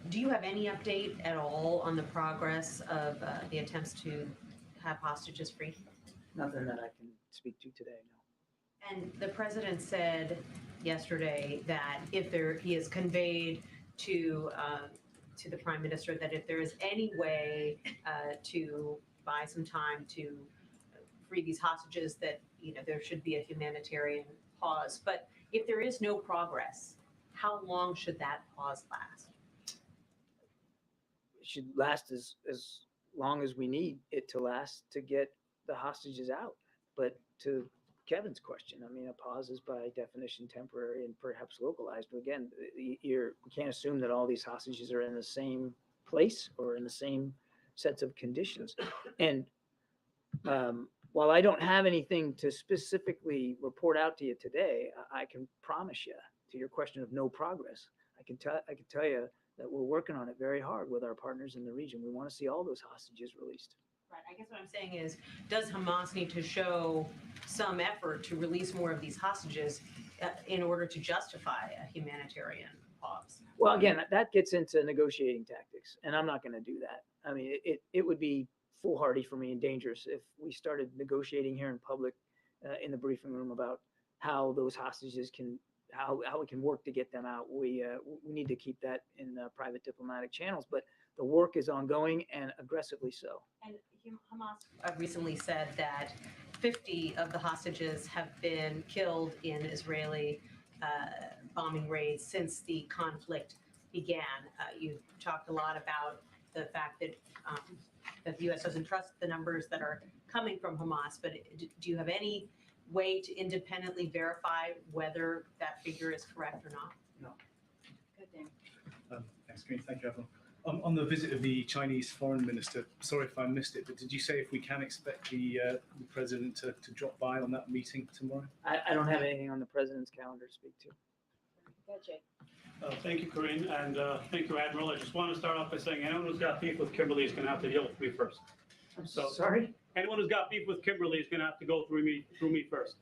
Speaker 19: do you have any update at all on the progress of the attempts to have hostages free?
Speaker 7: Nothing that I can speak to today, no.
Speaker 19: And the president said yesterday that he has conveyed to the prime minister that if there is any way to buy some time to free these hostages, that there should be a humanitarian pause. But if there is no progress, how long should that pause last?
Speaker 7: It should last as long as we need it to last to get the hostages out. But to Kevin's question, I mean, a pause is by definition temporary and perhaps localized. But again, we can't assume that all these hostages are in the same place or in the same sets of conditions. And while I don't have anything to specifically report out to you today, I can promise you, to your question of no progress, I can tell you that we're working on it very hard with our partners in the region. We want to see all those hostages released.
Speaker 19: Right. I guess what I'm saying is, does Hamas need to show some effort to release more of these hostages in order to justify a humanitarian pause?
Speaker 7: Well, again, that gets into negotiating tactics, and I'm not going to do that. I mean, it would be foolhardy for me and dangerous if we started negotiating here in public in the briefing room about how those hostages how we can work to get them out. We need to keep that in private diplomatic channels, but the work is ongoing and aggressively so.
Speaker 19: And Hamas recently said that 50 of the hostages have been killed in Israeli bombing raids since the conflict began. You talked a lot about the fact that the U.S. doesn't trust the numbers that are coming from Hamas, but do you have any way to independently verify whether that figure is correct or not?
Speaker 20: No.
Speaker 19: Good, Dan.
Speaker 20: Thanks, Green. Thank you, everyone. On the visit of the Chinese foreign minister, sorry if I missed it, but did you say if we can expect the president to drop by on that meeting tomorrow?
Speaker 7: I don't have anything on the president's calendar to speak to.
Speaker 19: Good, Jay.
Speaker 21: Thank you, Corinne, and thank you, Admiral. I just want to start off by saying anyone who's got beef with Kimberly is going to have to deal with me first. So
Speaker 7: sorry?
Speaker 21: Anyone who's got beef with Kimberly is going to have to go through me first.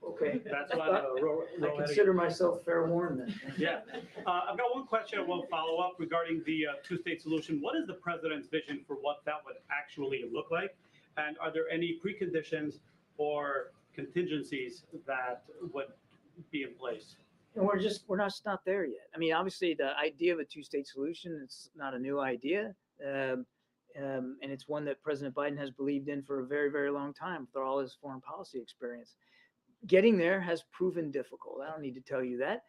Speaker 7: Okay.
Speaker 21: That's why
Speaker 7: I consider myself fair warned then.
Speaker 21: Yeah. I've got one question and one follow-up regarding the two-state solution. What is the president's vision for what that would actually look like? And are there any preconditions or contingencies that would be in place?
Speaker 7: And we're not there yet. I mean, obviously the idea of a two-state solution, it's not a new idea. And it's one that President Biden has believed in for a very, very long time through all his foreign policy experience. Getting there has proven difficult. I don't need to tell you that.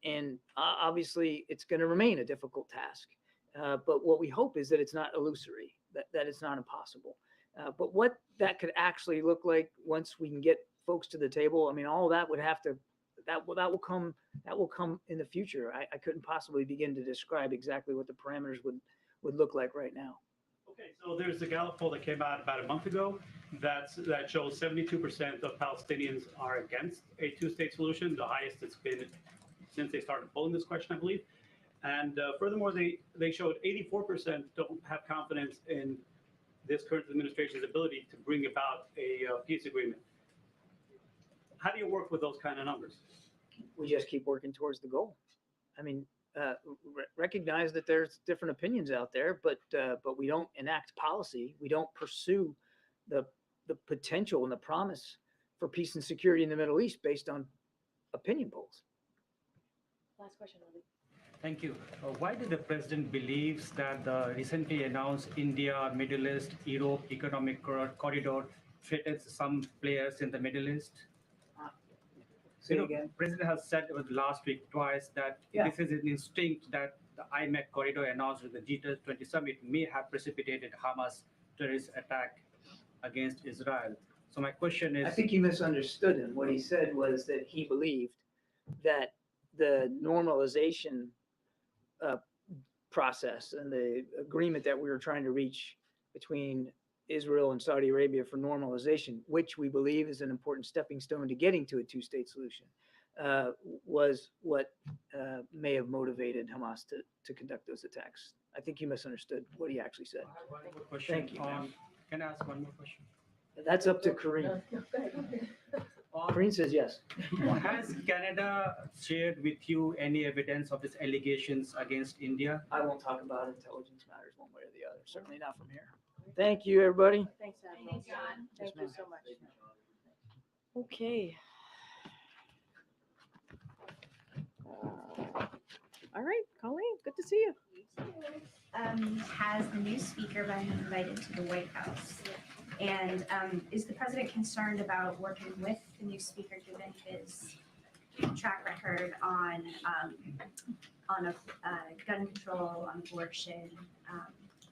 Speaker 7: And obviously it's going to remain a difficult task. But what we hope is that it's not illusory, that it's not impossible. But what that could actually look like once we can get folks to the table, I mean, all that would have to, that will come in the future. I couldn't possibly begin to describe exactly what the parameters would look like right now.
Speaker 21: Okay, so there's a Gallup poll that came out about a month ago that shows 72% of Palestinians are against a two-state solution, the highest it's been since they started polling this question, I believe. And furthermore, they showed 84% don't have confidence in this current administration's ability to bring about a peace agreement. How do you work with those kind of numbers?
Speaker 7: We just keep working towards the goal. I mean, recognize that there's different opinions out there, but we don't enact policy. We don't pursue the potential and the promise for peace and security in the Middle East based on opinion polls.
Speaker 19: Last question, Lily.
Speaker 22: Thank you. Why do the president believes that the recently announced India, Middle East, Europe economic corridor threatens some players in the Middle East?
Speaker 7: Say again.
Speaker 22: President has said last week twice that this is an instinct that the IMEC corridor announced with the G20 summit may have precipitated Hamas terrorist attack against Israel. So my question is...
Speaker 7: I think you misunderstood him. What he said was that he believed that the normalization process and the agreement that we were trying to reach between Israel and Saudi Arabia for normalization, which we believe is an important stepping stone to getting to a two-state solution, was what may have motivated Hamas to conduct those attacks. I think you misunderstood what he actually said.
Speaker 22: One more question.
Speaker 7: Thank you.
Speaker 22: Can I ask one more question?
Speaker 7: That's up to Kareem. Kareem says yes.
Speaker 22: Has Canada shared with you any evidence of these allegations against India?
Speaker 7: I won't talk about intelligence matters one way or the other. Certainly not from here. Thank you, everybody.
Speaker 1: Thanks, Admiral. Thank you
Speaker 7: ma'am.
Speaker 1: so much. Okay. All right, Colleen, good to see you.
Speaker 13: Has the new speaker been invited to the White House? And is the president concerned about working with the new speaker given his track record on gun control, on abortion,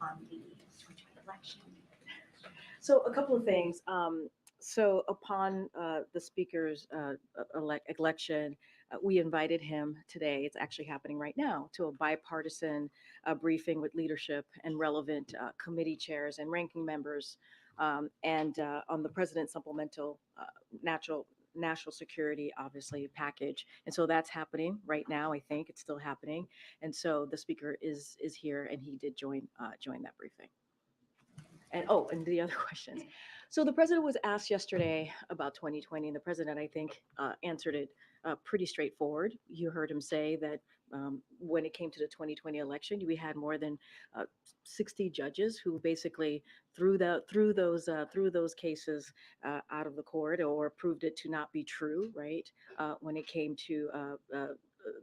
Speaker 13: on the election?
Speaker 1: So a couple of things. So upon the speaker's election, we invited him today. It's actually happening right now to a bipartisan briefing with leadership and relevant committee chairs and ranking members, and on the president's supplemental national security, obviously, package. And so that's happening right now. I think it's still happening. And so the speaker is here, and he did join that briefing. And oh, and the other questions. So the president was asked yesterday about 2020, and the president, I think, answered it pretty straightforward. You heard him say that when it came to the 2020 election, we had more than 60 judges who basically threw those cases out of the court or proved it to not be true. Right, when it came to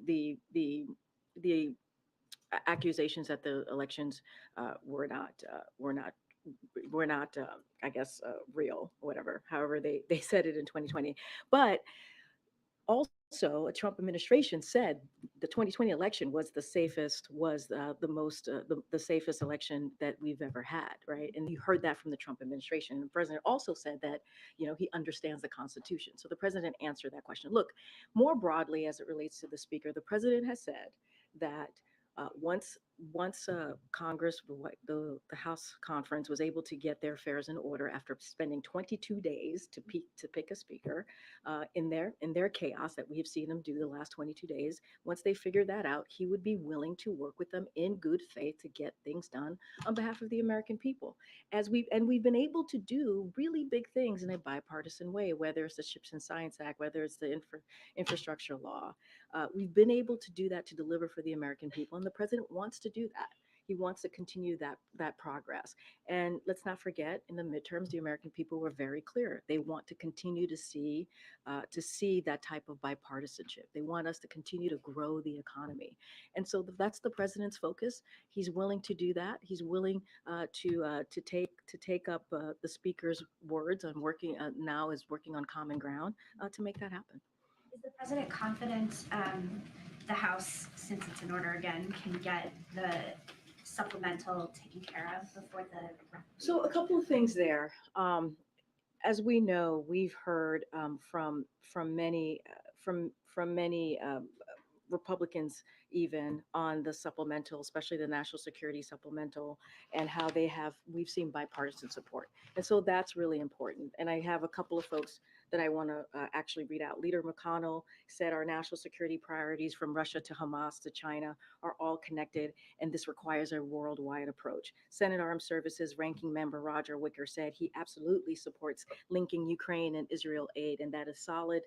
Speaker 1: the accusations that the elections were not I guess real, whatever. However, they said it in 2020, but also a Trump administration said the 2020 election was the safest, was the safest election that we've ever had, right? And you heard that from the Trump administration. And the president also said that, he understands the Constitution. So the president answered that question. Look, more broadly as it relates to the speaker, the president has said that once Congress, the House conference was able to get their affairs in order after spending 22 days to pick a speaker, in their chaos that we have seen them do the last 22 days, once they figured that out, he would be willing to work with them in good faith to get things done on behalf of the American people. We've been able to do really big things in a bipartisan way, whether it's the Chips and Science Act, whether it's the infrastructure law. We've been able to do that to deliver for the American people, and the president wants to do that. He wants to continue that progress. And let's not forget, in the midterms, the American people were very clear. They want to continue to see that type of bipartisanship. They want us to continue to grow the economy, and so that's the president's focus. He's willing to do that. He's willing to take up the speaker's words on working on common ground to make that happen.
Speaker 13: Is the president confident the House, since it's in order again, can get the supplemental taken care of before the?
Speaker 1: So a couple of things there. As we know, we've heard from many Republicans even on the supplemental, especially the national security supplemental, and how we've seen bipartisan support. And so that's really important. And I have a couple of folks that I want to actually read out. Leader McConnell said our national security priorities from Russia to Hamas to China are all connected, and this requires a worldwide approach. Senate Armed Services Ranking Member Roger Wicker said he absolutely supports linking Ukraine and Israel aid, and that a solid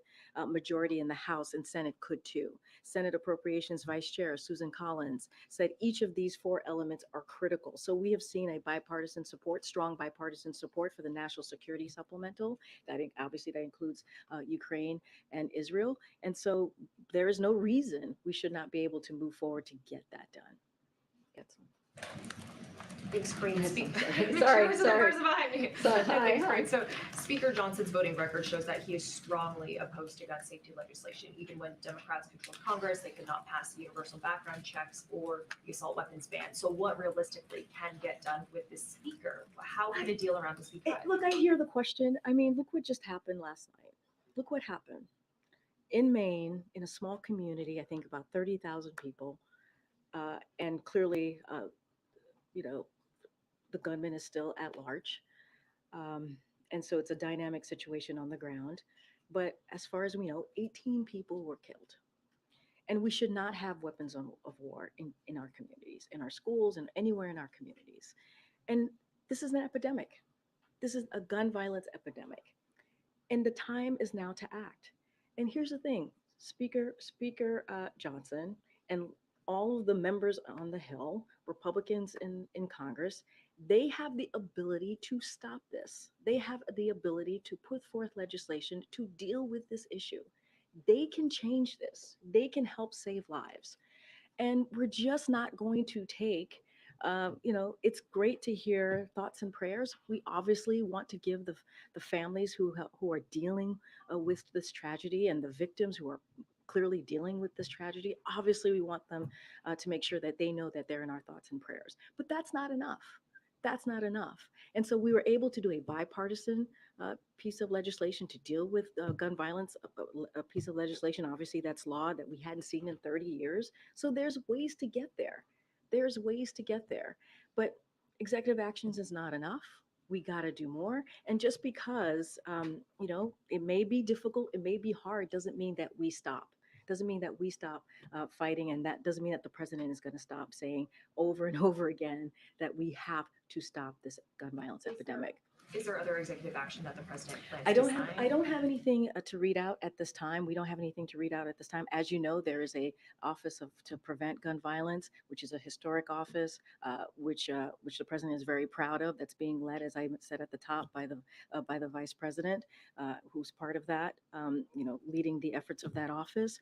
Speaker 1: majority in the House and Senate could too. Senate Appropriations Vice Chair Susan Collins said each of these four elements are critical. So we have seen a strong bipartisan support for the national security supplemental. Obviously that includes Ukraine and Israel. And so there is no reason we should not be able to move forward to get that done.
Speaker 11: Big screen.
Speaker 1: Sorry.
Speaker 11: Behind me.
Speaker 1: Sorry.
Speaker 11: Big screen. So Speaker Johnson's voting record shows that he is strongly opposed to gun safety legislation. Even when Democrats controlled Congress, they could not pass the universal background checks or the assault weapons ban. So what realistically can get done with this speaker? How can a deal around the speaker?
Speaker 1: Look, I hear the question. I mean, look what just happened last night. Look what happened. In Maine, in a small community, I think about 30,000 people, and clearly, the gunman is still at large. And so it's a dynamic situation on the ground. But as far as we know, 18 people were killed. And we should not have weapons of war in our communities, in our schools, and anywhere in our communities. And this is an epidemic. This is a gun violence epidemic. And the time is now to act. And here's the thing, Speaker Johnson and all of the members on the Hill, Republicans in Congress, they have the ability to stop this. They have the ability to put forth legislation to deal with this issue. They can change this. They can help save lives. And we're just not going to take, it's great to hear thoughts and prayers. We obviously want to give the families who are dealing with this tragedy and the victims who are clearly dealing with this tragedy. Obviously, we want them to make sure that they know that they're in our thoughts and prayers. But that's not enough. That's not enough. And so we were able to do a bipartisan piece of legislation to deal with gun violence, a piece of legislation, obviously that's law that we hadn't seen in 30 years. So there's ways to get there. There's ways to get there. But executive actions is not enough. We got to do more. And just because, it may be difficult, it may be hard, doesn't mean that we stop. doesn't mean that we stop fighting, and that doesn't mean that the president is going to stop saying over and over again that we have to stop this gun violence epidemic.
Speaker 11: Is there other executive action that the president plans
Speaker 1: I
Speaker 11: to
Speaker 1: don't
Speaker 11: sign?
Speaker 1: have I don't have anything to read out at this time. We don't have anything to read out at this time. As you know, there is a Office to Prevent Gun Violence, which is a historic office, which the president is very proud of. That's being led, as I said at the top, by the vice president, who's part of that. Leading the efforts of that office.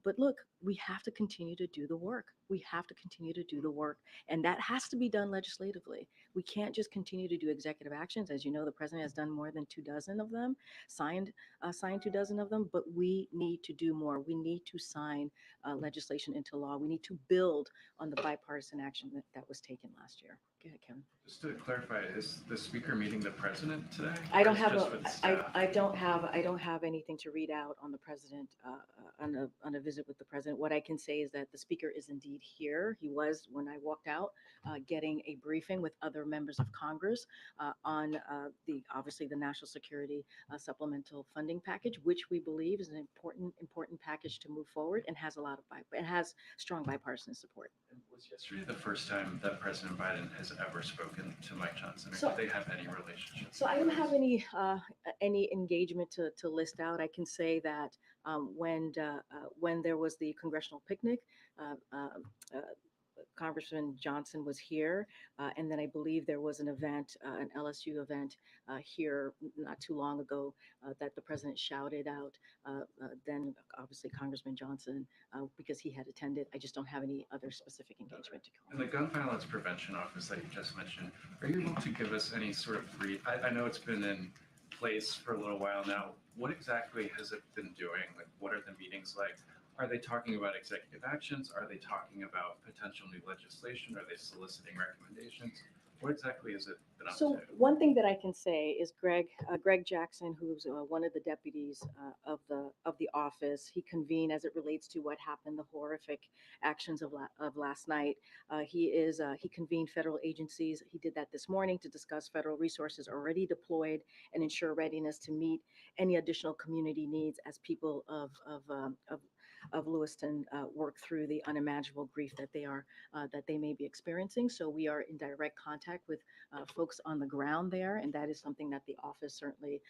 Speaker 1: But look, we have to continue to do the work. We have to continue to do the work, and that has to be done legislatively. We can't just continue to do executive actions. As you know, the president has done more than 24 of them, signed 24 of them, but we need to do more. We need to sign legislation into law. We need to build on the bipartisan action that was taken last year. Go ahead, Kevin.
Speaker 12: Just to clarify, is the speaker meeting the president today?
Speaker 1: I
Speaker 12: or
Speaker 1: don't
Speaker 12: is
Speaker 1: have
Speaker 12: just with staff?
Speaker 1: I don't have anything to read out on the president on a visit with the president. What I can say is that the speaker is indeed here. He was, when I walked out, getting a briefing with other members of Congress on obviously the national security supplemental funding package, which we believe is an important package to move forward and has strong bipartisan support.
Speaker 12: And was yesterday the first time that President Biden has ever spoken to Mike Johnson? Or
Speaker 1: So-
Speaker 12: do they have any relationship?
Speaker 1: So I don't have any engagement to list out. I can say that when there was the congressional picnic, Congressman Johnson was here, and then I believe there was an event, an LSU event here not too long ago that the president shouted out. Then obviously Congressman Johnson, because he had attended. I just don't have any other specific engagement to go.
Speaker 12: And the gun violence prevention office that you just mentioned, are you able to give us any sort of brief? I know it's been in place for a little while now. What exactly has it been doing? Like, what are the meetings like? Are they talking about executive actions? Are they talking about potential new legislation? Are they soliciting recommendations? What exactly has it been up
Speaker 1: So
Speaker 12: to?
Speaker 1: one thing that I can say is Greg Jackson, who's one of the deputies of the office, he convened as it relates to what happened, the horrific actions of last night. He convened federal agencies. He did that this morning to discuss federal resources already deployed and ensure readiness to meet any additional community needs as people of Lewiston work through the unimaginable grief that they may be experiencing. So we are in direct contact with folks on the ground there, and that is something that the office certainly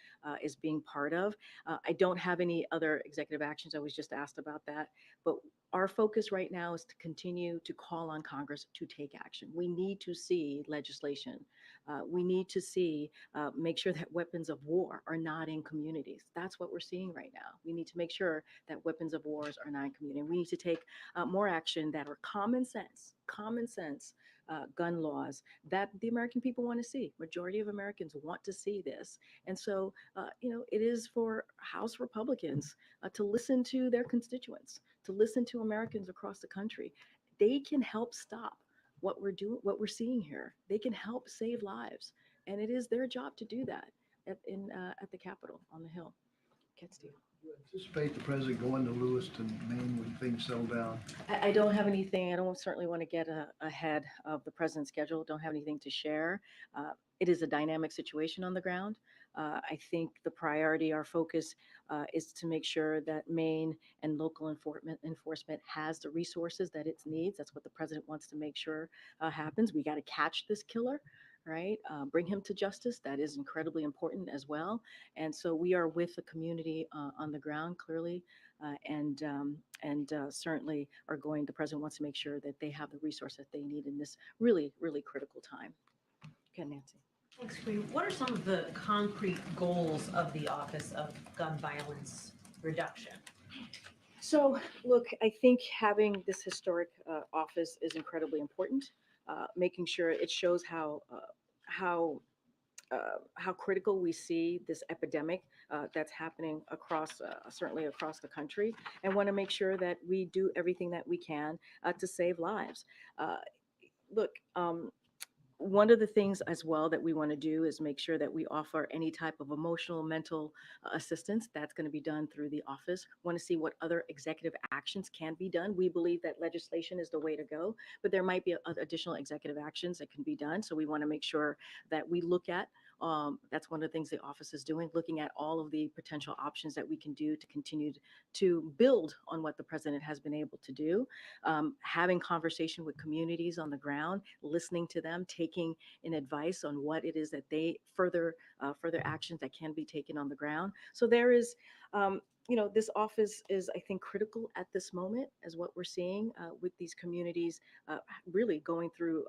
Speaker 1: is being part of. I don't have any other executive actions. I was just asked about that, but our focus right now is to continue to call on Congress to take action. We need to see legislation. We need to make sure that weapons of war are not in communities. That's what we're seeing right now. We need to make sure that weapons of wars are not in community. We need to take more action that are common sense gun laws that the American people want to see. Majority of Americans want to see this. And so, it is for House Republicans to listen to their constituents, to listen to Americans across the country. They can help stop what we're seeing here. They can help save lives. And it is their job to do that at the Capitol on the Hill. Steve.
Speaker 4: Do you anticipate the president going to Lewiston, Maine when things settle down?
Speaker 1: I don't have anything. I don't certainly want to get ahead of the president's schedule. Don't have anything to share. It is a dynamic situation on the ground. I think the priority, our focus, is to make sure that Maine and local enforcement has the resources that it needs. That's what the president wants to make sure happens. We got to catch this killer. Right? Bring him to justice. That is incredibly important as well. And so we are with the community on the ground, clearly, and certainly the president wants to make sure that they have the resource that they need in this really, really critical time. Okay, Nancy.
Speaker 19: Thanks, Kareem. What are some of the concrete goals of the Office of Gun Violence Reduction?
Speaker 1: So, look, I think having this historic office is incredibly important. Making sure it shows how critical we see this epidemic that's happening certainly across the country, and want to make sure that we do everything that we can to save lives. Look, one of the things as well that we want to do is make sure that we offer any type of emotional, mental assistance. That's going to be done through the office. Want to see what other executive actions can be done. We believe that legislation is the way to go, but there might be additional executive actions that can be done. So we want to make sure that we look at That's one of the things the office is doing, looking at all of the potential options that we can do to continue to build on what the president has been able to do. Having conversation with communities on the ground, listening to them, taking in advice on what it is that they further actions that can be taken on the ground. So there is. This office is, I think, critical at this moment, as what we're seeing with these communities really going through,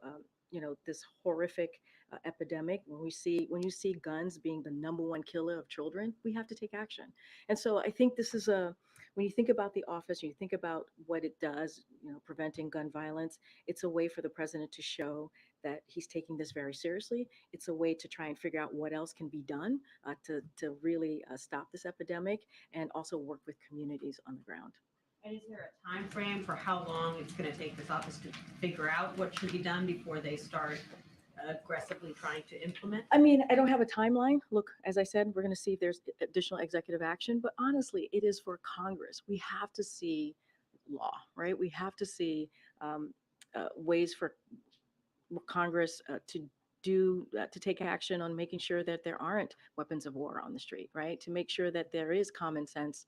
Speaker 1: this horrific epidemic. When you see guns being the number one killer of children, we have to take action. And so I think this is when you think about the office, you think about what it does, preventing gun violence, it's a way for the president to show that he's taking this very seriously. It's a way to try and figure out what else can be done to really stop this epidemic and also work with communities on the ground.
Speaker 19: And is there a time frame for how long it's going to take this office to figure out what should be done before they start aggressively trying to implement?
Speaker 1: I mean, I don't have a timeline. Look, as I said, we're going to see if there's additional executive action, but honestly, it is for Congress. We have to see law, right? We have to see ways for Congress to take action on making sure that there aren't weapons of war on the street, right? To make sure that there is common sense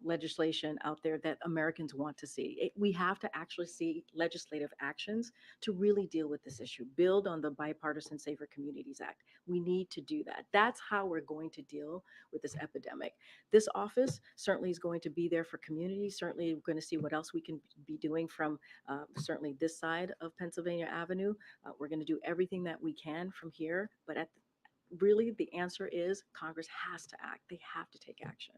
Speaker 1: legislation out there that Americans want to see. We have to actually see legislative actions to really deal with this issue, build on the Bipartisan Safer Communities Act. We need to do that. That's how we're going to deal with this epidemic. This office certainly is going to be there for communities. Certainly we're going to see what else we can be doing from certainly this side of Pennsylvania Avenue. We're going to do everything that we can from here, but really the answer is Congress has to act. They have to take action.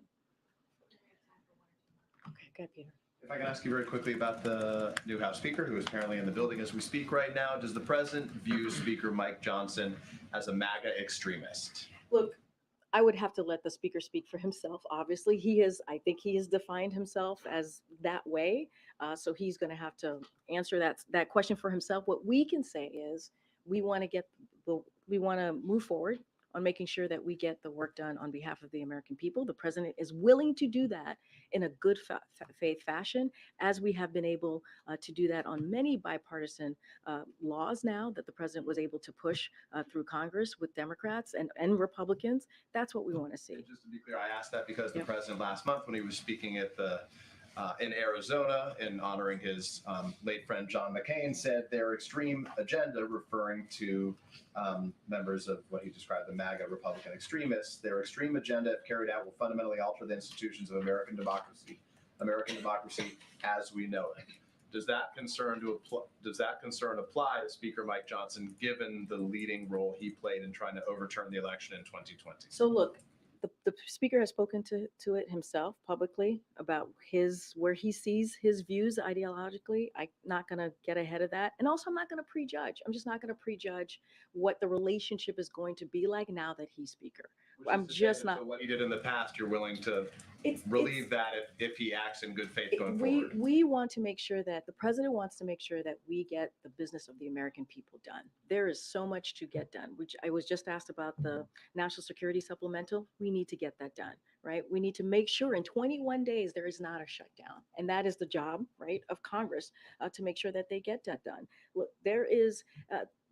Speaker 1: Okay, good, Peter.
Speaker 8: If I can ask you very quickly about the new House Speaker, who is apparently in the building as we speak right now. Does the president view Speaker Mike Johnson as a MAGA extremist?
Speaker 1: Look, I would have to let the speaker speak for himself. Obviously, I think he has defined himself as that way. So he's going to have to answer that question for himself. What we can say is we want to move forward on making sure that we get the work done on behalf of the American people. The president is willing to do that in a good faith fashion, as we have been able to do that on many bipartisan laws now that the president was able to push through Congress with Democrats and Republicans. That's what we want to see.
Speaker 8: And just to be clear, I asked that because the president last month, when he was speaking at in Arizona in honoring his late friend John McCain, said their extreme agenda, referring to members of what he described the MAGA Republican extremists, their extreme agenda, if carried out, will fundamentally alter the institutions of American democracy as we know it. Does that concern apply to Speaker Mike Johnson, given the leading role he played in trying to overturn the election in 2020?
Speaker 1: So look, the speaker has spoken to it himself publicly about where he sees his views ideologically. I'm not going to get ahead of that. And also, I'm not going to prejudge. I'm just not going to prejudge what the relationship is going to be like now that he's speaker. I'm just not.
Speaker 8: So what he did in the past, you're willing to relieve that if he acts in good faith going forward?
Speaker 1: We want to make sure that the president wants to make sure that we get the business of the American people done. There is so much to get done, which I was just asked about the national security supplemental. We need to get that done, right? We need to make sure in 21 days there is not a shutdown. And that is the job, right, of Congress to make sure that they get that done. Look, there is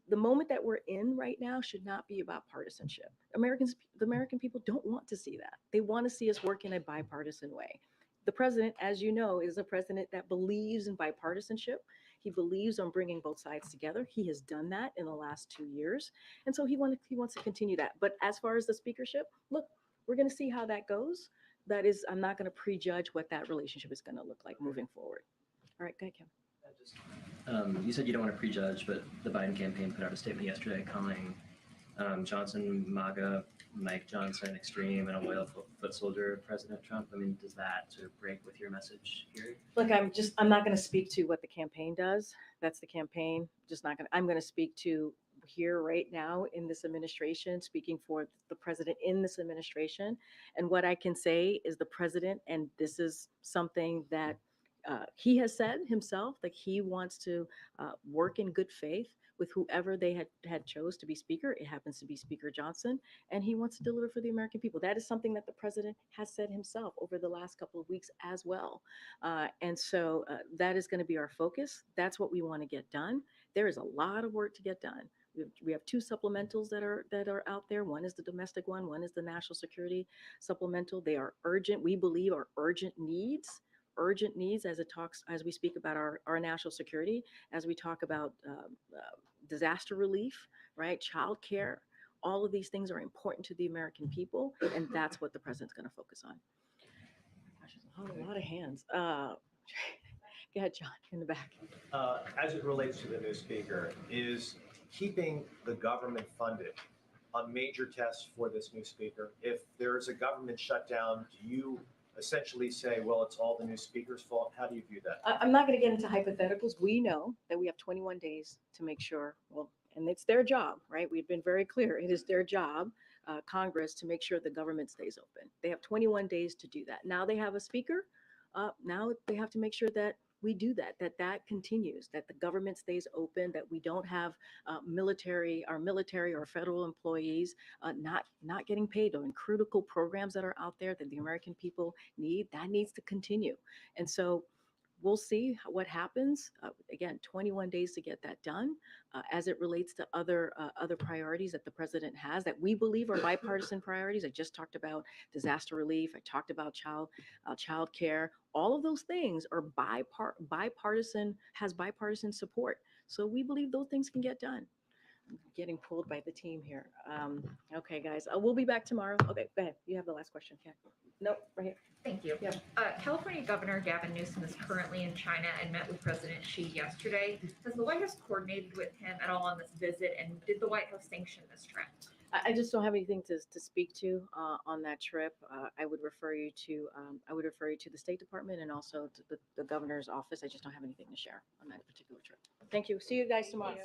Speaker 1: the moment that we're in right now should not be about partisanship. The American people don't want to see that. They want to see us work in a bipartisan way. The president, as you know, is a president that believes in bipartisanship. He believes on bringing both sides together. He has done that in the last 2 years. And so he wants to continue that. But as far as the speakership, look, we're going to see how that goes. I'm not going to prejudge what that relationship is going to look like moving forward. All right, go ahead, Kim.
Speaker 17: You said you don't want to prejudge, but the Biden campaign put out a statement yesterday calling Johnson MAGA, Mike Johnson extreme, and a loyal foot soldier of President Trump. I mean, does that sort of break with your message here?
Speaker 1: Look, I'm not going to speak to what the campaign does. That's the campaign. I'm going to speak to here right now in this administration, speaking for the president in this administration. And what I can say is the president, and this is something that he has said himself, that he wants to work in good faith with whoever they had chose to be speaker. It happens to be Speaker Johnson, and he wants to deliver for the American people. That is something that the president has said himself over the last couple of weeks as well. And so that is going to be our focus. That's what we want to get done. There is a lot of work to get done. We have two supplementals that are out there. One is the domestic one is the national security supplemental. They are urgent. We believe are urgent needs as we speak about our national security, as we talk about disaster relief, right? Child care. All of these things are important to the American people, and that's what the president's going to focus on. Gosh, there's a lot of hands. Go ahead, John, in the back.
Speaker 3: As it relates to the new speaker, is keeping the government funded a major test for this new speaker? If there's a government shutdown, do you essentially say, well, it's all the new speaker's fault? How do you view that?
Speaker 1: I'm not going to get into hypotheticals. We know that we have 21 days to make sure, well, and it's their job, right? We've been very clear. It is their job, Congress, to make sure the government stays open. They have 21 days to do that. Now they have a speaker. Now they have to make sure that we do that continues, that the government stays open, that we don't have our military or federal employees not getting paid on critical programs that are out there that the American people need. That needs to continue. And so we'll see what happens. Again, 21 days to get that done. As it relates to other priorities that the president has that we believe are bipartisan priorities. I just talked about disaster relief. I talked about child care. All of those things are bipartisan support. So we believe those things can get done. I'm getting pulled by the team here. Okay, guys, we'll be back tomorrow. Okay, go ahead. You have the last question. Yeah. Nope, right here.
Speaker 5: Thank you.
Speaker 1: Yeah.
Speaker 5: California Governor Gavin Newsom is currently in China and met with President Xi yesterday. Has the White House coordinated with him at all on this visit, and did the White House sanction this trip?
Speaker 1: I just don't have anything to speak to on that trip. I would refer you to the State Department and also to the governor's office. I just don't have anything to share on that particular trip. Thank you. See you guys tomorrow.